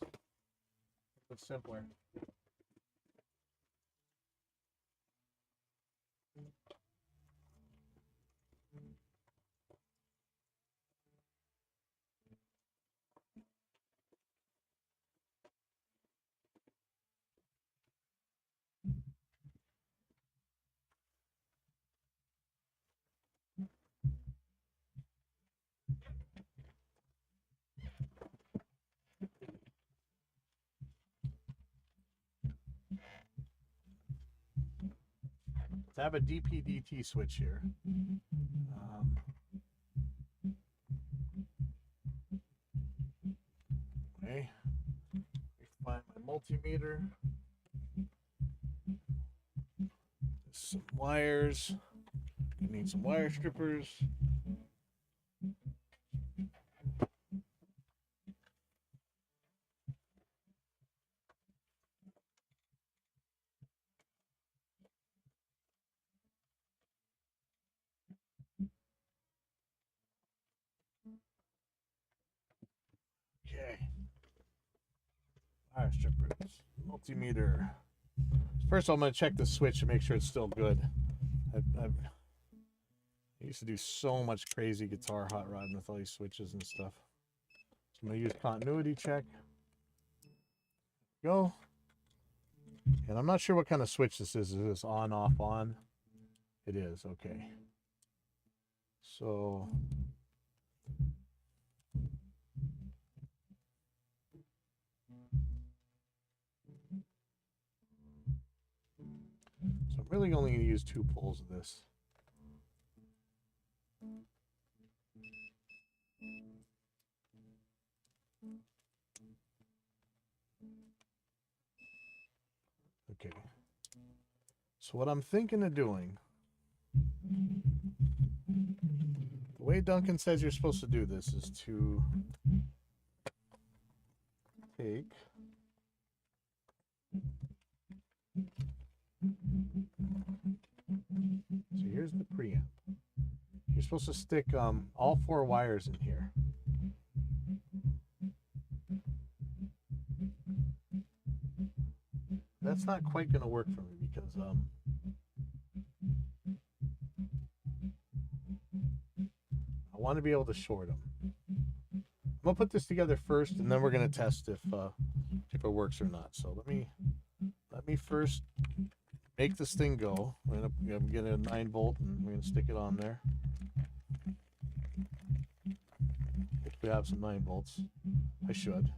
It's simpler. To have a DP-DT switch here. Okay. Find my multimeter. Some wires. I need some wire strippers. Okay. Wire strippers. Multimeter. First, I'm going to check the switch and make sure it's still good. I used to do so much crazy guitar hot rodding with all these switches and stuff. So I'm going to use continuity check. Go. And I'm not sure what kind of switch this is. Is this on, off, on? It is. Okay. So I'm really only going to use 2 pulls of this. Okay. So what I'm thinking of doing, the way Duncan says you're supposed to do this is to take so here's the preamp. You're supposed to stick all 4 wires in here. That's not quite going to work for me because I want to be able to short them. I'm going to put this together first, and then we're going to test if it works or not. So let me first make this thing go. I'm going to get a 9-volt, and we're going to stick it on there. If we have some 9 volts, I should.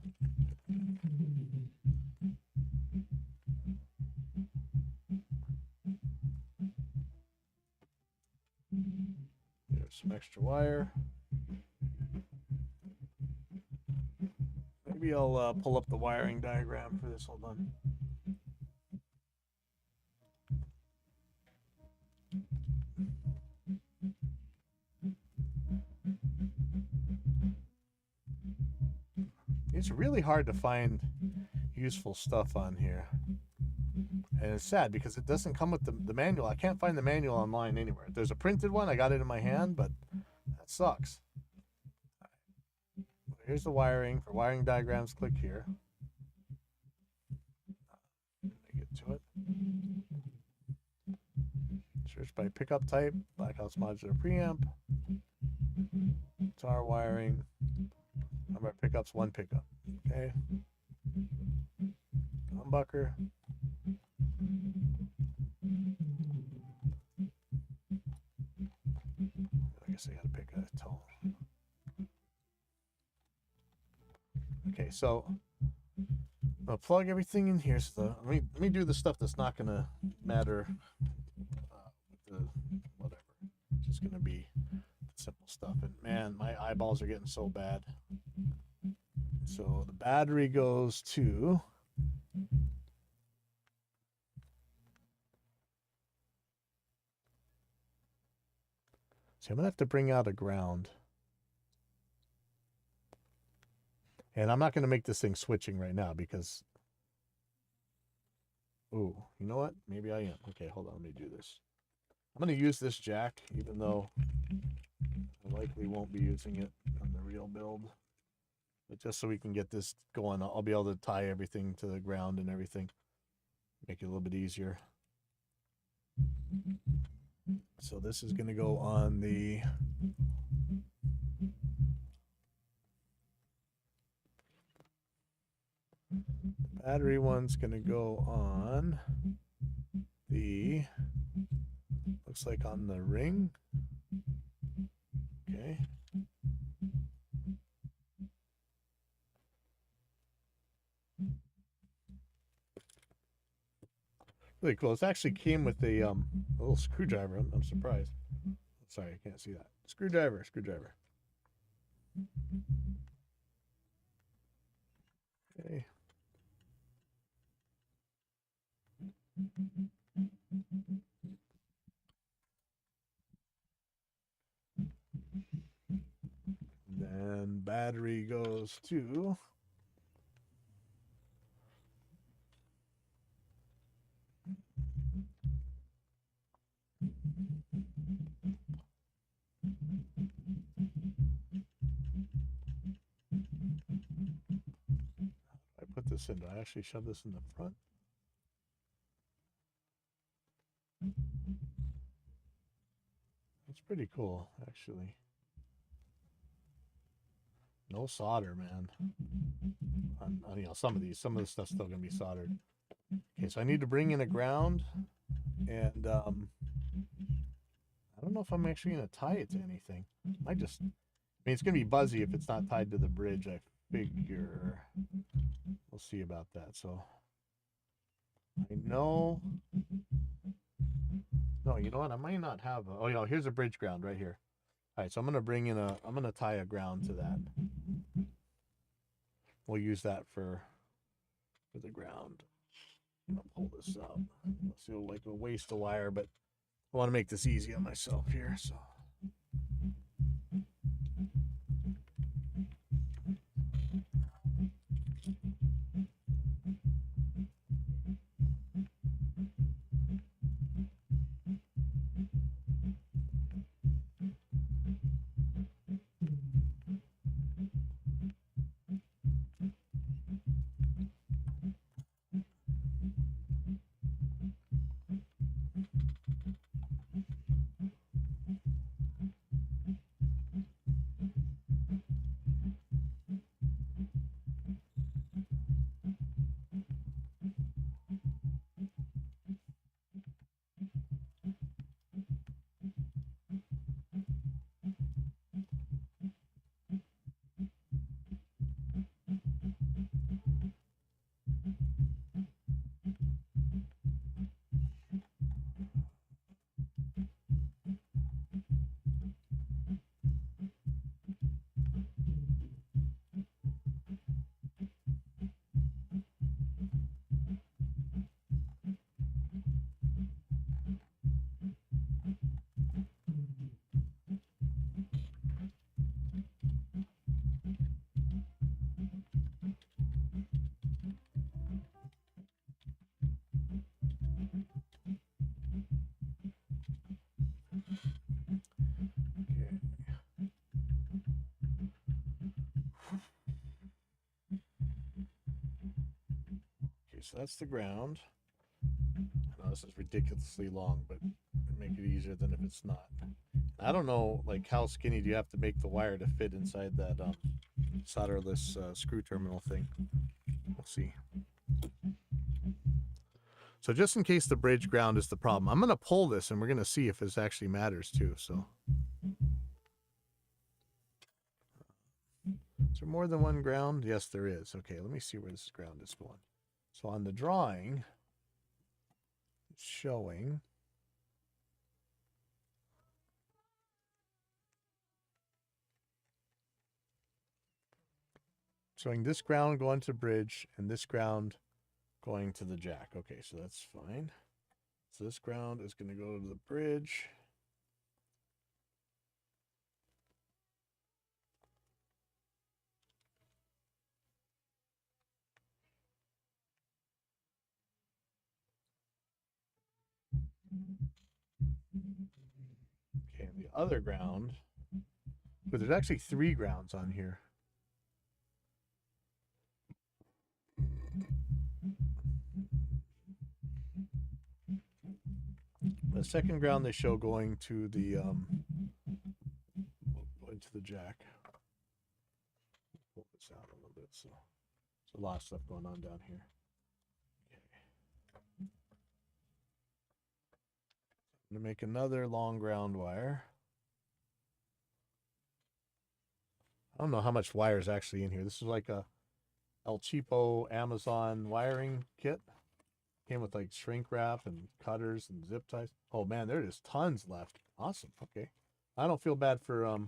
There's some extra wire. Maybe I'll pull up the wiring diagram for this. Hold on. It's really hard to find useful stuff on here. And it's sad because it doesn't come with the manual. I can't find the manual online anywhere. There's a printed one. I got it in my hand, but that sucks. Here's the wiring. For wiring diagrams, click here. Get to it. Search by pickup type, Blackout's modular preamp. Guitar wiring. Number of pickups, 1 pickup. Okay. Humbucker. I guess I gotta pick a tone. Okay, so I'll plug everything in here. So let me do the stuff that's not gonna matter. Whatever. It's just gonna be simple stuff. And man, my eyeballs are getting so bad. So the battery goes to I'm gonna have to bring out a ground. And I'm not gonna make this thing switching right now because ooh, you know what? Maybe I am. Okay, hold on, let me do this. I'm gonna use this jack, even though I likely won't be using it on the real build. But just so we can get this going, I'll be able to tie everything to the ground and everything. Make it a little bit easier. So this is going to go on the battery one's going to go on the, looks like on the ring. Okay. Really cool. It actually came with a little screwdriver. I'm surprised. Sorry, I can't see that. Screwdriver. Okay. Then battery goes to I put this in. Do I actually shove this in the front? That's pretty cool, actually. No solder, man. On, you know, some of the stuff's still gonna be soldered. Okay, so I need to bring in a ground, and I don't know if I'm actually gonna tie it to anything. I mean, it's gonna be buzzy if it's not tied to the bridge. I figure. We'll see about that. So I know. No, you know what? I might not have. Oh, you know, here's a bridge ground right here. All right, so I'm gonna tie a ground to that. We'll use that for the ground. I'm gonna pull this up. It's feel like a waste of wire, but I want to make this easy on myself here. So. Okay, so that's the ground. I know this is ridiculously long, but make it easier than if it's not. I don't know, like how skinny do you have to make the wire to fit inside that solderless screw terminal thing? We'll see. So just in case the bridge ground is the problem, I'm going to pull this and we're going to see if this actually matters too. So is there more than one ground? Yes, there is. Okay, let me see where this ground is going. So on the drawing, it's showing this ground going to bridge and this ground going to the jack. Okay, so that's fine. So this ground is going to go to the bridge. Okay, and the other ground, but there's actually 3 grounds on here. The second ground they show going to the jack. Pull this out a little bit, so there's a lot of stuff going on down here. Okay. I'm gonna make another long ground wire. I don't know how much wire is actually in here. This is like a El Cheapo Amazon wiring kit. Came with like shrink wrap and cutters and zip ties. Oh man, there's tons left. Awesome. Okay. I don't feel bad for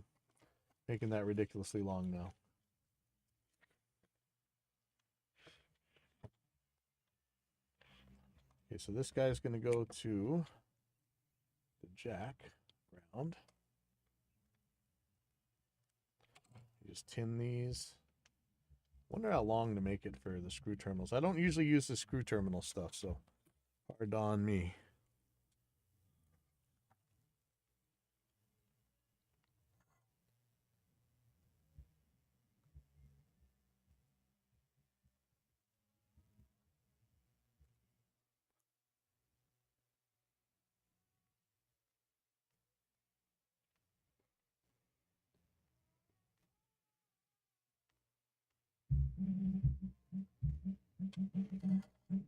making that ridiculously long now. Okay, so this guy's going to go to the jack ground. Just tin these. Wonder how long to make it for the screw terminals. I don't usually use the screw terminal stuff, so hard on me.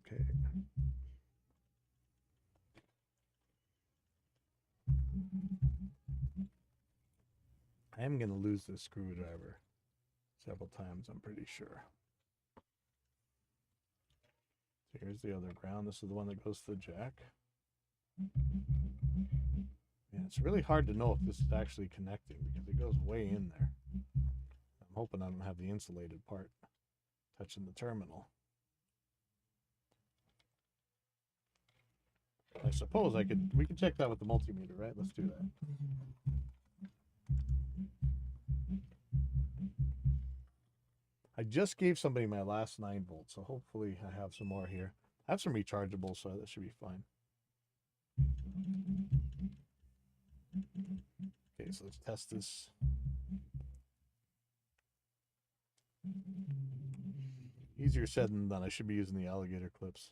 Okay. I am going to lose this screwdriver several times, I'm pretty sure. So here's the other ground. This is the one that goes to the jack. Yeah, it's really hard to know if this is actually connecting because it goes way in there. I'm hoping I don't have the insulated part touching the terminal. I suppose we can check that with the multimeter, right? Let's do that. I just gave somebody my last 9 volts, so hopefully I have some more here. I have some rechargeables, so that should be fine. Okay, so let's test this. Easier said than done. I should be using the alligator clips.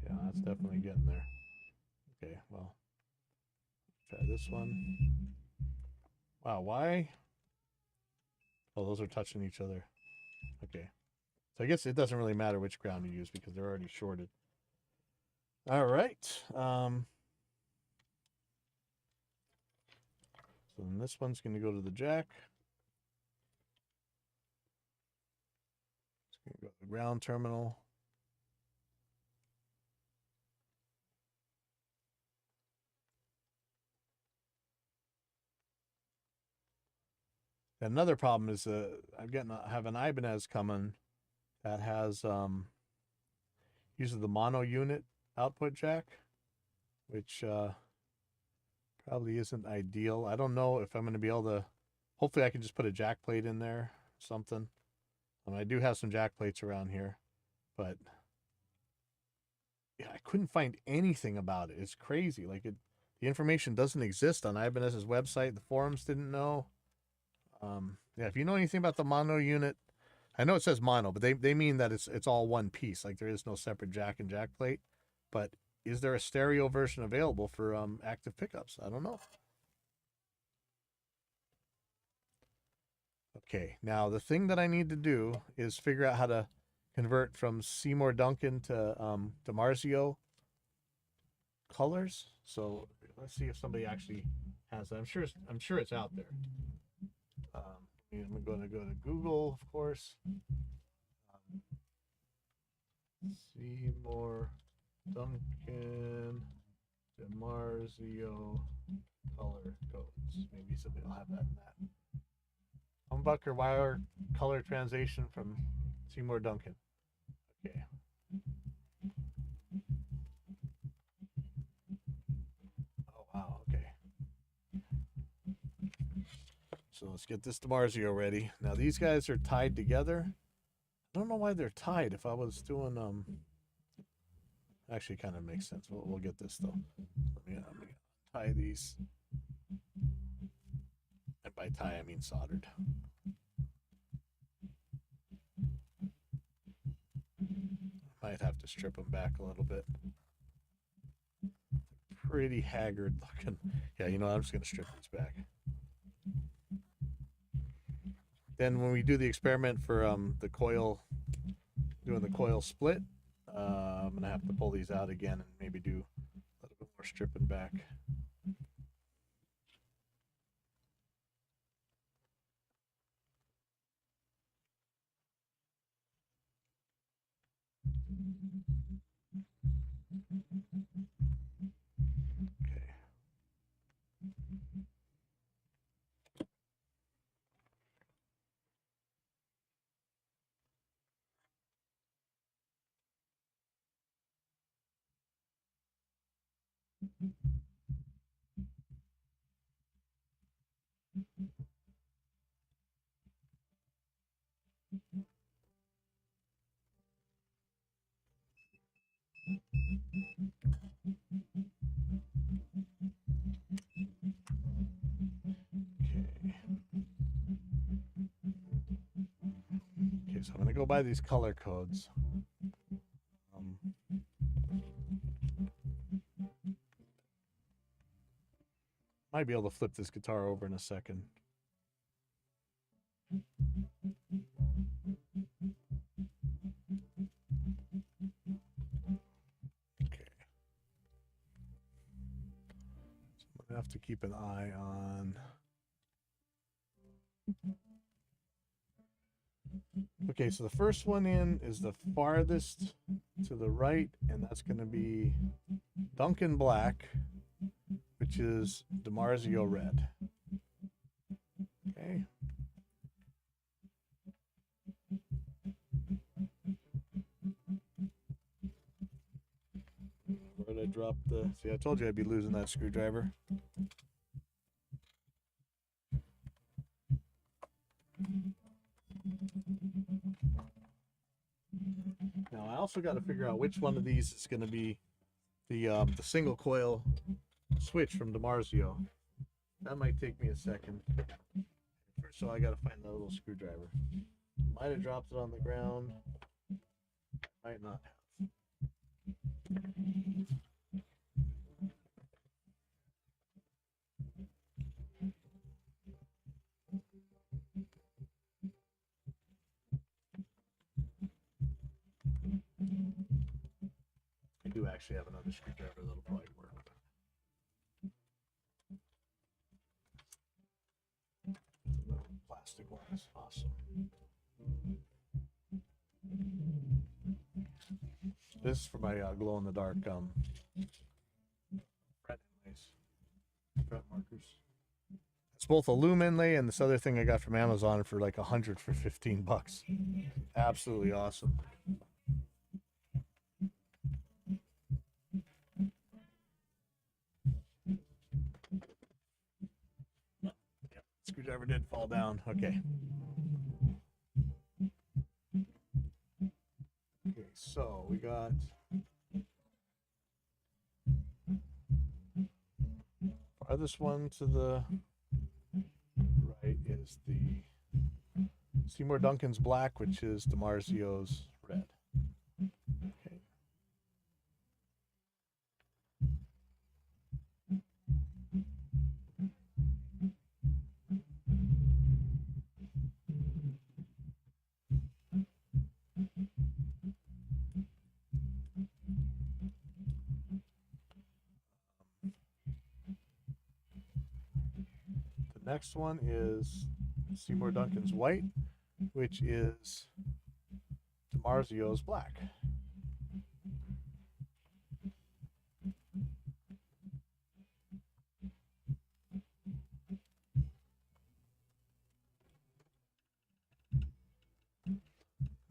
Yeah, that's definitely getting there. Okay, well, try this one. Wow, why? Oh, those are touching each other. Okay. So I guess it doesn't really matter which ground you use because they're already shorted. All right. So then this one's going to go to the jack. It's going to go to the ground terminal. Another problem is I have an Ibanez coming that has uses the mono unit output jack, which probably isn't ideal. I don't know if I'm going to be able to. Hopefully, I can just put a jack plate in there, something. I do have some jack plates around here, but yeah, I couldn't find anything about it. It's crazy. Like the information doesn't exist on Ibanez's website. The forums didn't know. Yeah, if you know anything about the mono unit, I know it says mono, but they mean that it's all one piece. Like there is no separate jack and jack plate. But is there a stereo version available for active pickups? I don't know. Okay, now the thing that I need to do is figure out how to convert from Seymour Duncan to DiMarzio colors. So let's see if somebody actually has that. I'm sure it's out there. I'm going to go to Google, of course. Seymour Duncan DiMarzio color codes. Maybe somebody will have that in that. Humbucker wire color translation from Seymour Duncan. Okay. Oh, wow. Okay. So let's get this DiMarzio ready. Now these guys are tied together. I don't know why they're tied. If I was doing actually kind of makes sense. We'll get this though. Let me tie these. And by tie I mean soldered. Might have to strip them back a little bit. Pretty haggard looking. Yeah, you know, I'm just gonna strip these back. Then when we do the experiment for the coil, doing the coil split, I'm gonna have to pull these out again and maybe do a little bit more stripping back. Okay. Okay, so I'm gonna go by these color codes. Might be able to flip this guitar over in a second. Okay. So I'm gonna have to keep an eye on. Okay, so the first one in is the farthest to the right, and that's going to be Duncan Black, which is DiMarzio Red. Okay. drop the... See, I told you I'd be losing that screwdriver. Now, I also got to figure out which one of these is going to be the single coil switch from DiMarzio. That might take me a second. First of all, I got to find the little screwdriver. Might have dropped it on the ground. Might not have. I do actually have another screwdriver that'll probably work. Plastic ones, awesome. This is for my glow in the dark fret inlays, fret markers. It's both a loom inlay and this other thing I got from Amazon for like 100 for 15 bucks. Absolutely awesome. Screwdriver did fall down. Okay. Okay, so we got farthest one to the right is the Seymour Duncan's black, which is DiMarzio's red. Okay. The next one is Seymour Duncan's white, which is DiMarzio's black.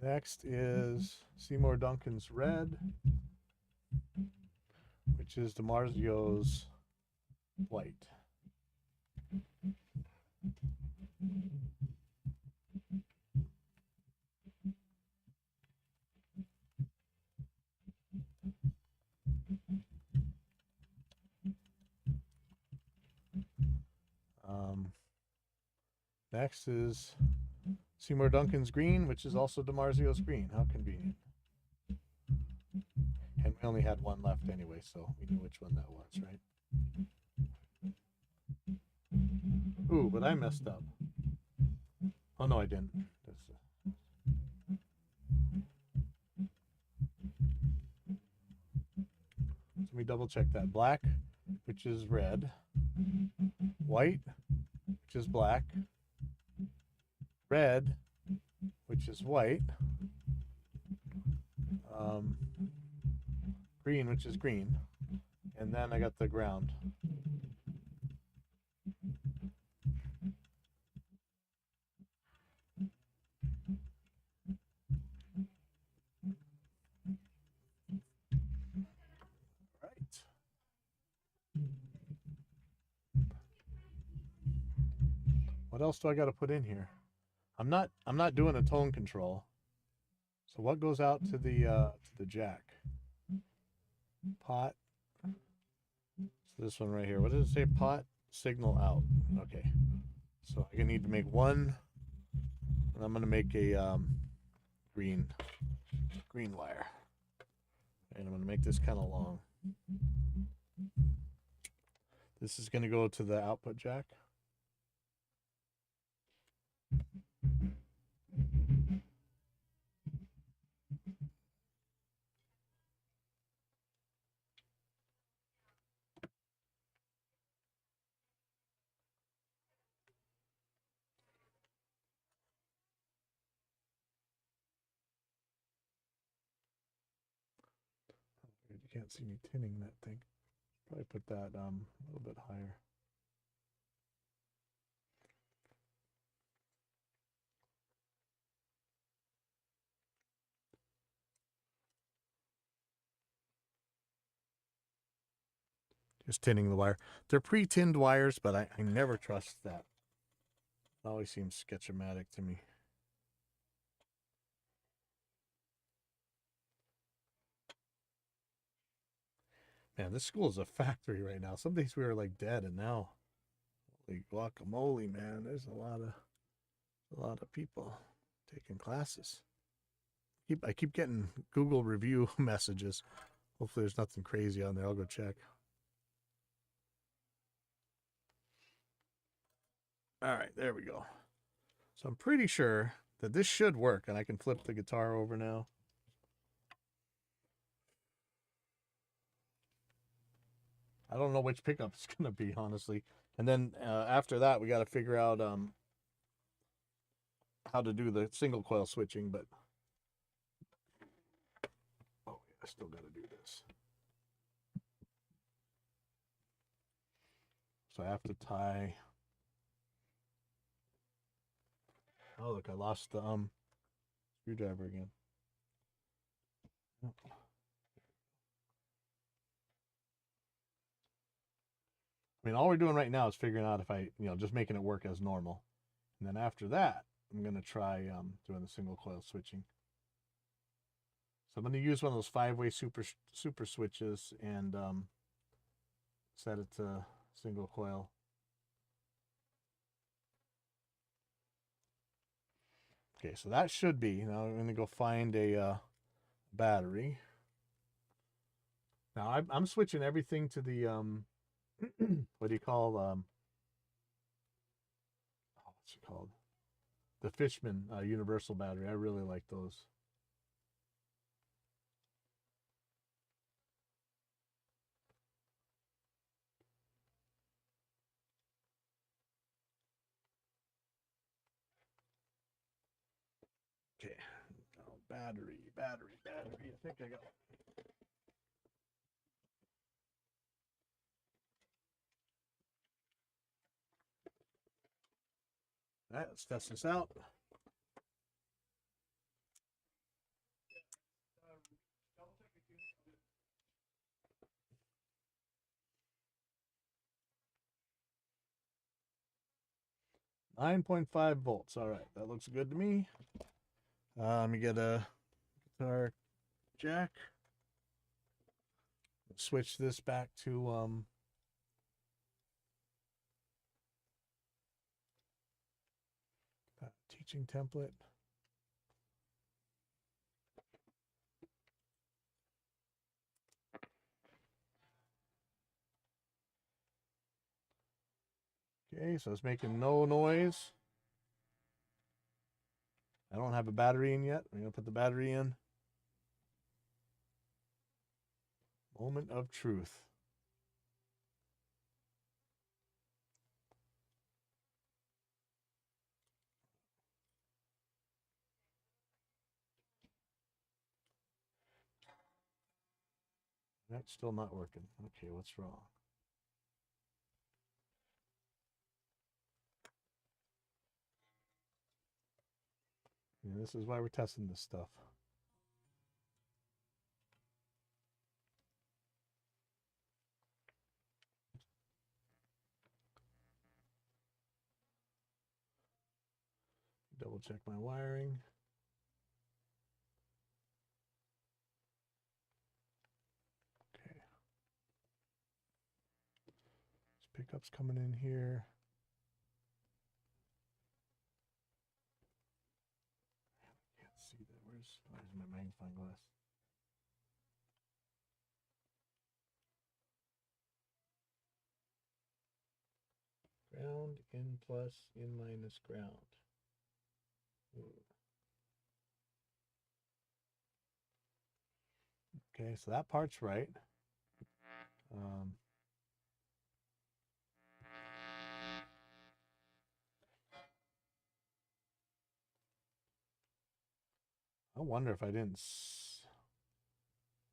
Next is Seymour Duncan's red, which is DiMarzio's white. Next is Seymour Duncan's green, which is also DiMarzio's green. How convenient. And we only had one left anyway, so we knew which one that was, right? Ooh, but I messed up. Oh, no, I didn't. Let me double check that. Black, which is red. White, which is black. Red, which is white. Green, which is green. And then I got the ground. What else do I got to put in here? I'm not doing a tone control. So what goes out to the jack? Pot. So this one right here. What does it say? Pot signal out. Okay. So I'm gonna need to make one, and I'm gonna make a green wire, and I'm gonna make this kind of long. This is gonna go to the output jack. You can't see me tinning that thing. Probably put that a little bit higher. Just tinning the wire. They're pre-tinned wires, but I never trust that. It always seems sketchomatic to me. Man, this school is a factory right now. Some days we were like dead, and now, holy guacamole, man! There's a lot of people taking classes. I keep getting Google review messages. Hopefully, there's nothing crazy on there. I'll go check. All right, there we go. So I'm pretty sure that this should work, and I can flip the guitar over now. I don't know which pickup it's going to be, honestly. And then after that, we got to figure out how to do the single coil switching. But oh, yeah, I still got to do this. So I have to tie. Oh, look, I lost the screwdriver again. I mean, all we're doing right now is figuring out if just making it work as normal. And then after that, I'm going to try doing the single coil switching. So I'm going to use one of those 5-way super switches and set it to single coil. Okay, so that should be. Now I'm going to go find a battery. Now I'm switching everything to the what do you call what's it called? The Fishman universal battery. I really like those. Okay. Oh, battery. I think I got. All right, let's test this out. .5 volts. All right, that looks good to me. Let me get a guitar jack. Switch this back to teaching template. Okay, so it's making no noise. I don't have a battery in yet. I'm going to put the battery in. Moment of truth. That's still not working. Okay, what's wrong? Yeah, this is why we're testing this stuff. Double check my wiring. Okay. This pickup's coming in here. Can't see that. Where's my magnifying glass? Ground, in plus, in minus, ground. Ooh. Okay, so that part's right. I wonder if I didn't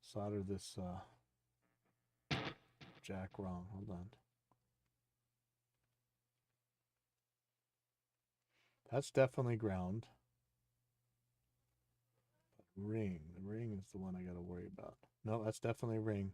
solder this jack wrong. Hold on. That's definitely ground. Ring. The ring is the one I got to worry about. No, that's definitely ring.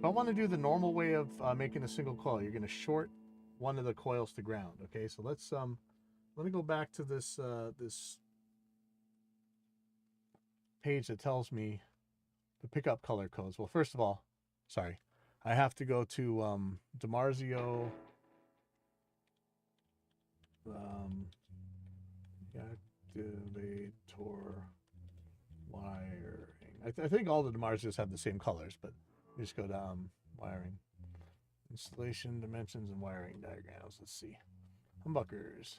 If I want to do the normal way of making a single coil, you're going to short one of the coils to ground. Okay, so let's let me go back to this this page that tells me the pickup color codes. Well, first of all, sorry, I have to go to DiMarzio activator wiring. I think all the DiMarzios have the same colors, but we just go to wiring, installation, dimensions, and wiring diagrams. Let's see, humbuckers.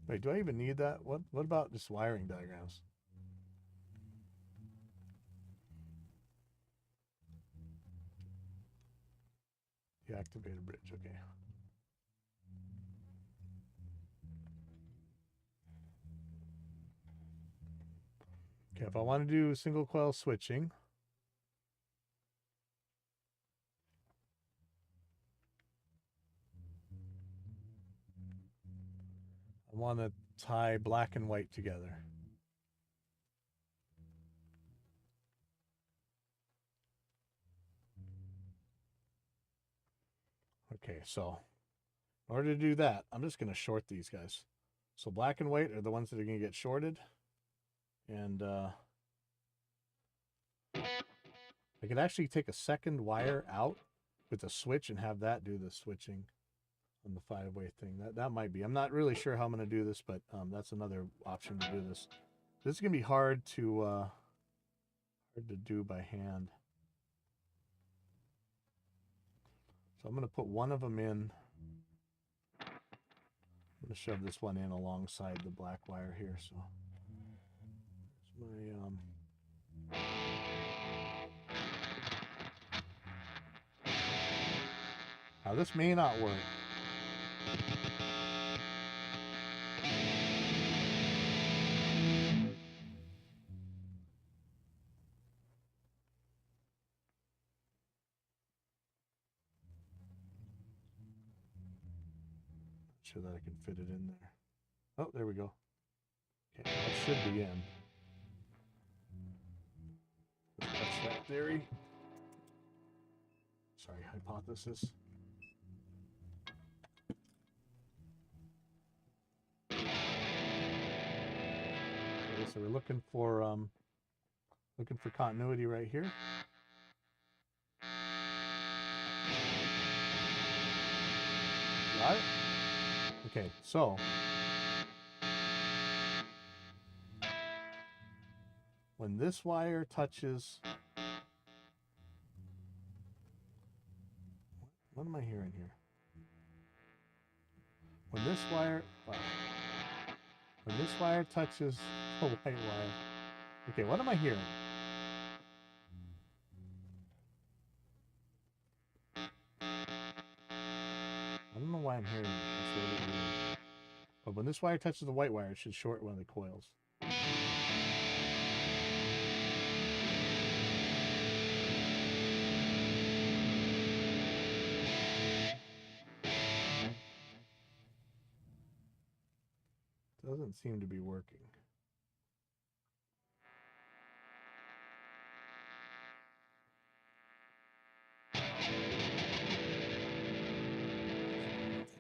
Wait, do I even need that? What about just wiring diagrams? The activator bridge, okay. Okay, if I want to do single coil switching, I want to tie black and white together. Okay, so in order to do that, I'm just going to short these guys. So black and white are the ones that are going to get shorted. And I could actually take a second wire out with a switch and have that do the switching on the 5-way thing. That might be. I'm not really sure how I'm going to do this, but that's another option to do this. This is going to be hard to do by hand. So I'm going to put one of them in. I'm going to shove this one in alongside the black wire here. So there's my now this may not work. Sure that I can fit it in there. Oh, there we go. Okay, that should be in. That's that theory. Sorry, hypothesis. Okay, so we're looking for continuity right here. Got it? Okay, so when this wire touches, what am I hearing here? When this wire, when this wire touches the white wire, okay, what am I hearing? I don't know why I'm hearing it. That's really weird. But when this wire touches the white wire, it should short one of the coils. Doesn't seem to be working.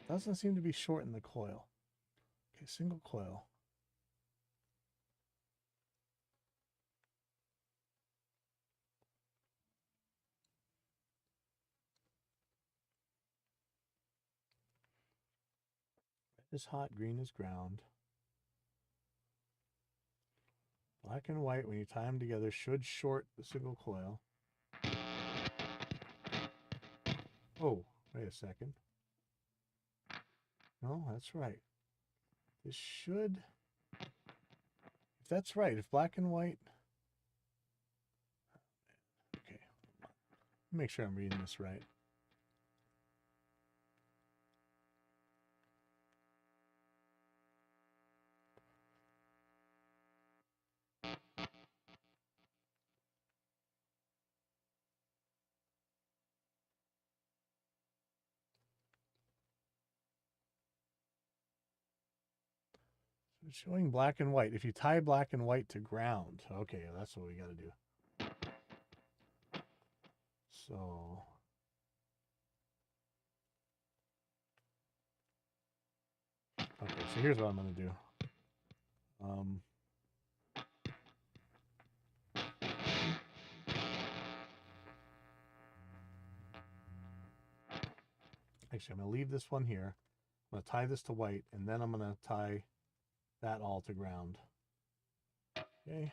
Doesn't seem to be shorting the coil. Okay, single coil. Red is hot, green is ground. Black and white, when you tie them together, should short the single coil. Oh, wait a second. No, that's right. This should, if that's right, if black and white, okay, make sure I'm reading this right. So Showing black and white. If you tie black and white to ground. Okay, that's what we got to do. So... Okay, so here's what I'm going to do. Actually, I'm going to leave this one here. I'm going to tie this to white, and then I'm going to tie that all to ground. Okay.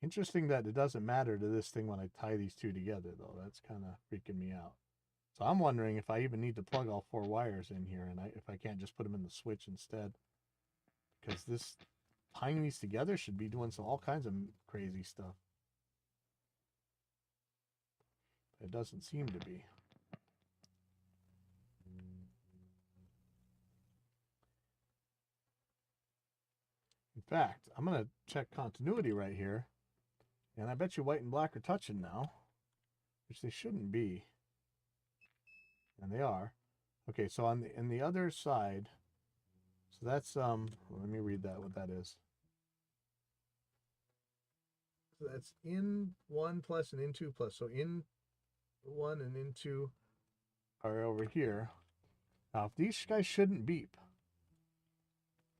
Interesting that it doesn't matter to this thing when I tie these two together, though. That's kind of freaking me out. So I'm wondering if I even need to plug all 4 wires in here, and if I can't just put them in the switch instead. Because this tying these together should be doing all kinds of crazy stuff. It doesn't seem to be. In fact, I'm going to check continuity right here. And I bet you white and black are touching now, which they shouldn't be. And they are. Okay, so on the other side, so that's well, let me read that what that is. So that's in 1 plus and in 2 plus. So in 1 and in 2 are over here. Now, if these guys shouldn't beep.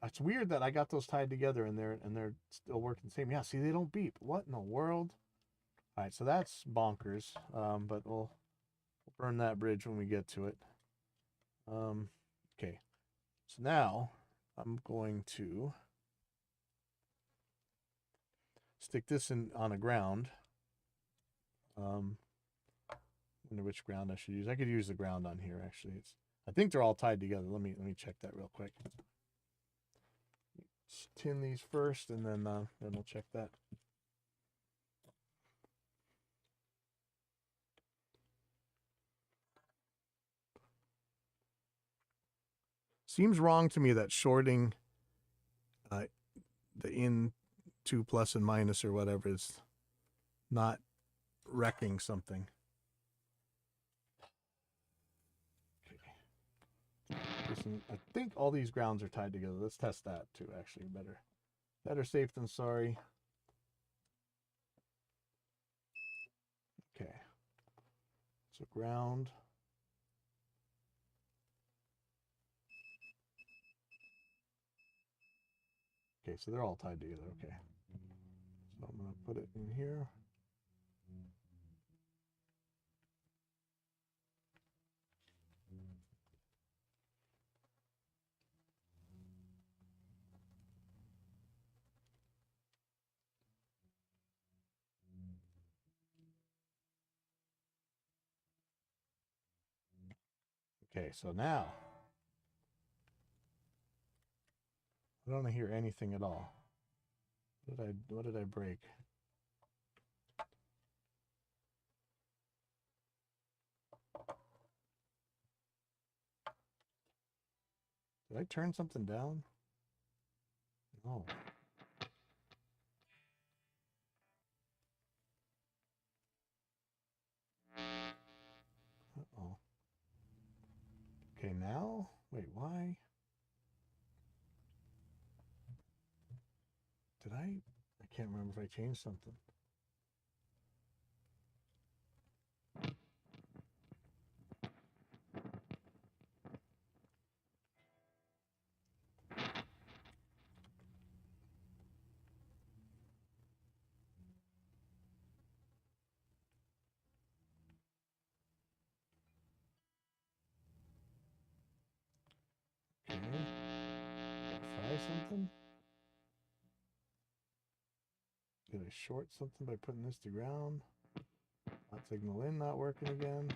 It's weird that I got those tied together and they're still working the same. Yeah, see, they don't beep. What in the world? All right, so that's bonkers. But we'll burn that bridge when we get to it. Okay, so now I'm going to stick this in on a ground. I wonder which ground I should use. I could use the ground on here actually. I think they're all tied together. Let me check that real quick. Let's tin these first, and then we'll check that. Seems wrong to me that shorting the in 2 plus and minus or whatever is not wrecking something. Okay. I think all these grounds are tied together. Let's test that too, actually. Better safe than sorry. Okay. So ground. Okay, so they're all tied together. Okay. So I'm going to put it in here. Okay, so now I don't hear anything at all. What did I break? Did I turn something down? No. Uh-oh. Okay, now? Wait, why? Did I can't remember if I changed something. Okay. Try something? Did I short something by putting this to ground? Hot signal in, not working again.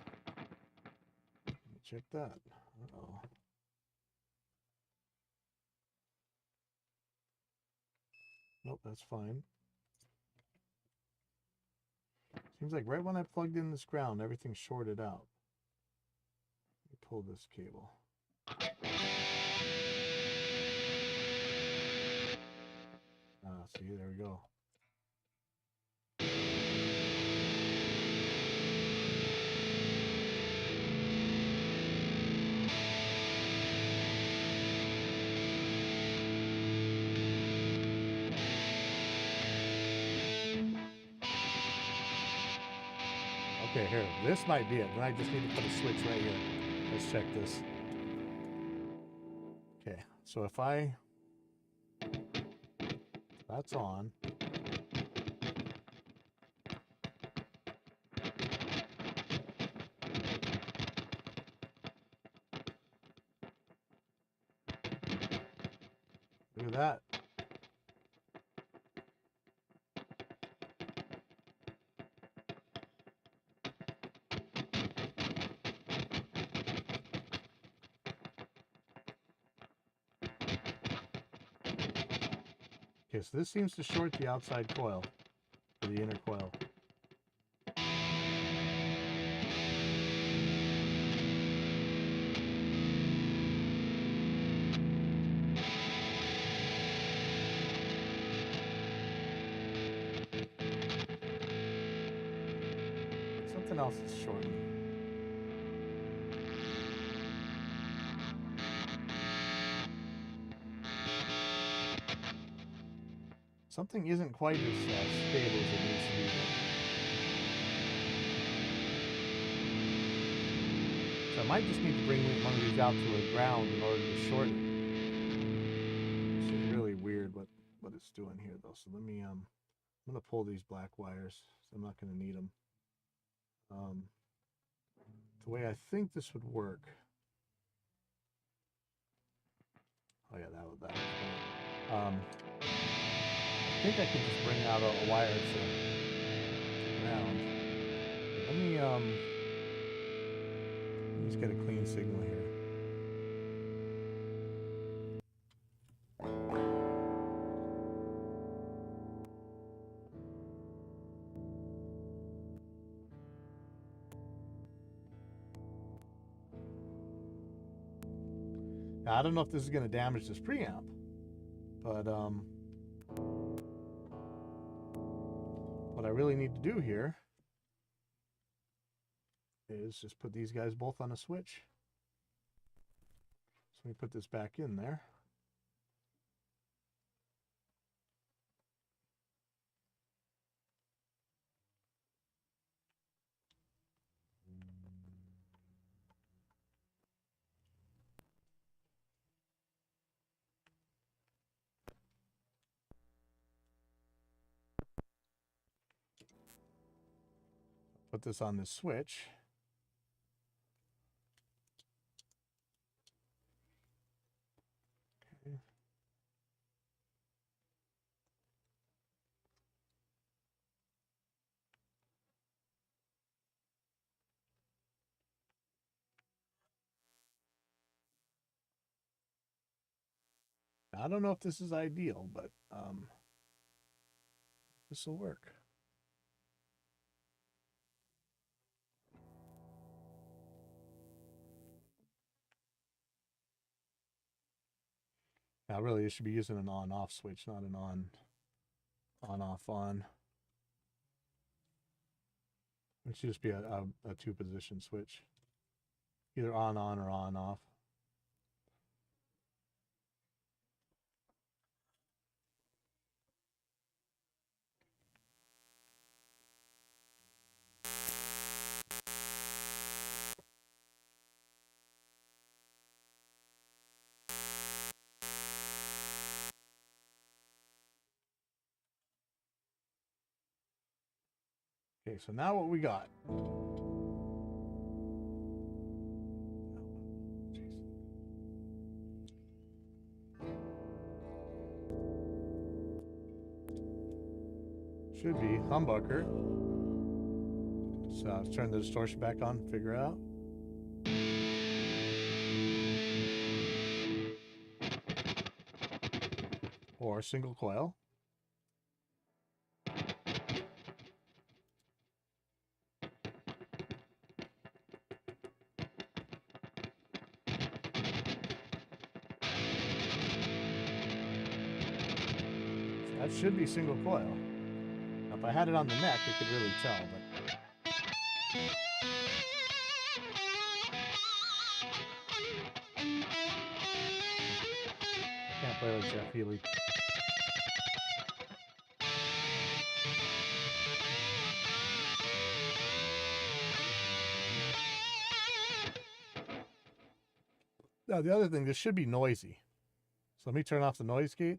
Let me check that. Uh-oh. Nope, that's fine. Seems like right when I plugged in this ground, everything's shorted out. Let me pull this cable. Ah, see, there we go. Okay, here, this might be it. Then I just need to put a switch right here. Let's check this. Okay, so if that's on. Look at that. Okay, so this seems to short the outside coil, or the inner coil. Something else is shorting. Something isn't quite as stable as it needs to be. So I might just need to bring one of these out to a ground in order to short it. This is really weird what it's doing here though. So let me I'm gonna pull these black wires. So I'm not gonna need them. The way I think this would work. Oh yeah, that was good. I think I could just bring out a wire to ground. Let me just get a clean signal here. Now, I don't know if this is going to damage this preamp, but what I really need to do here is just put these guys both on a switch. So let me put this back in there. Put this on this switch. Okay. Now, I don't know if this is ideal, but this will work. Now, really, you should be using an on-off switch, not an on-off-on. It should just be a two-position switch, either on-on or on-off. Okay, so now what we got? Should be humbucker. So let's turn the distortion back on, figure out. Or single coil. That should be single coil. Now, if I had it on the neck, I could really tell, but... Can't play like Jeff Healy. Now, the other thing, this should be noisy. So let me turn off the noise gate.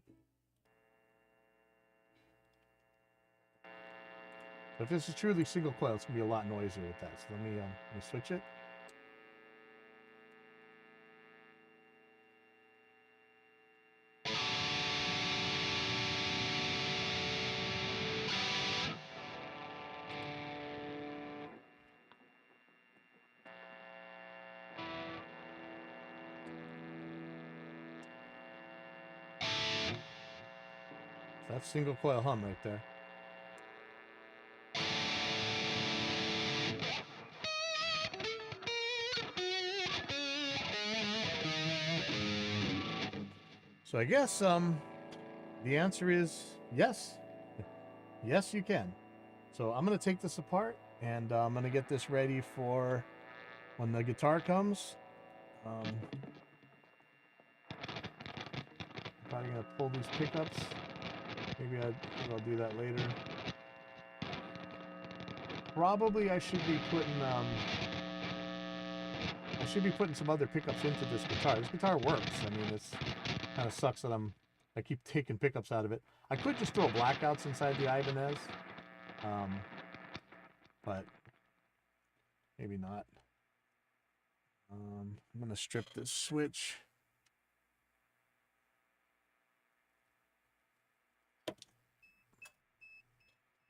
But if this is truly single coil, it's going to be a lot noisier with that. So let me switch it. That's single coil hum right there. So I guess the answer is yes. Yes, you can. So I'm going to take this apart, and I'm going to get this ready for when the guitar comes. Probably going to pull these pickups. Maybe I'll do that later. Probably I should be putting some other pickups into this guitar. This guitar works. I mean, it's kind of sucks that I keep taking pickups out of it. I could just throw blackouts inside the Ibanez, but maybe not. I'm gonna strip this switch.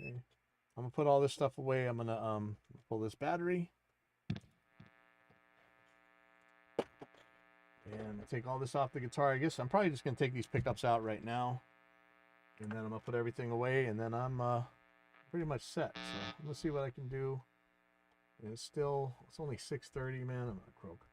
Okay. I'm gonna put all this stuff away. I'm gonna pull this battery. And take all this off the guitar. I guess I'm probably just going to take these pickups out right now. And then I'm going to put everything away. And then I'm pretty much set. So I'm going to see what I can do. And it's only 6:30, man. I'm going to croak.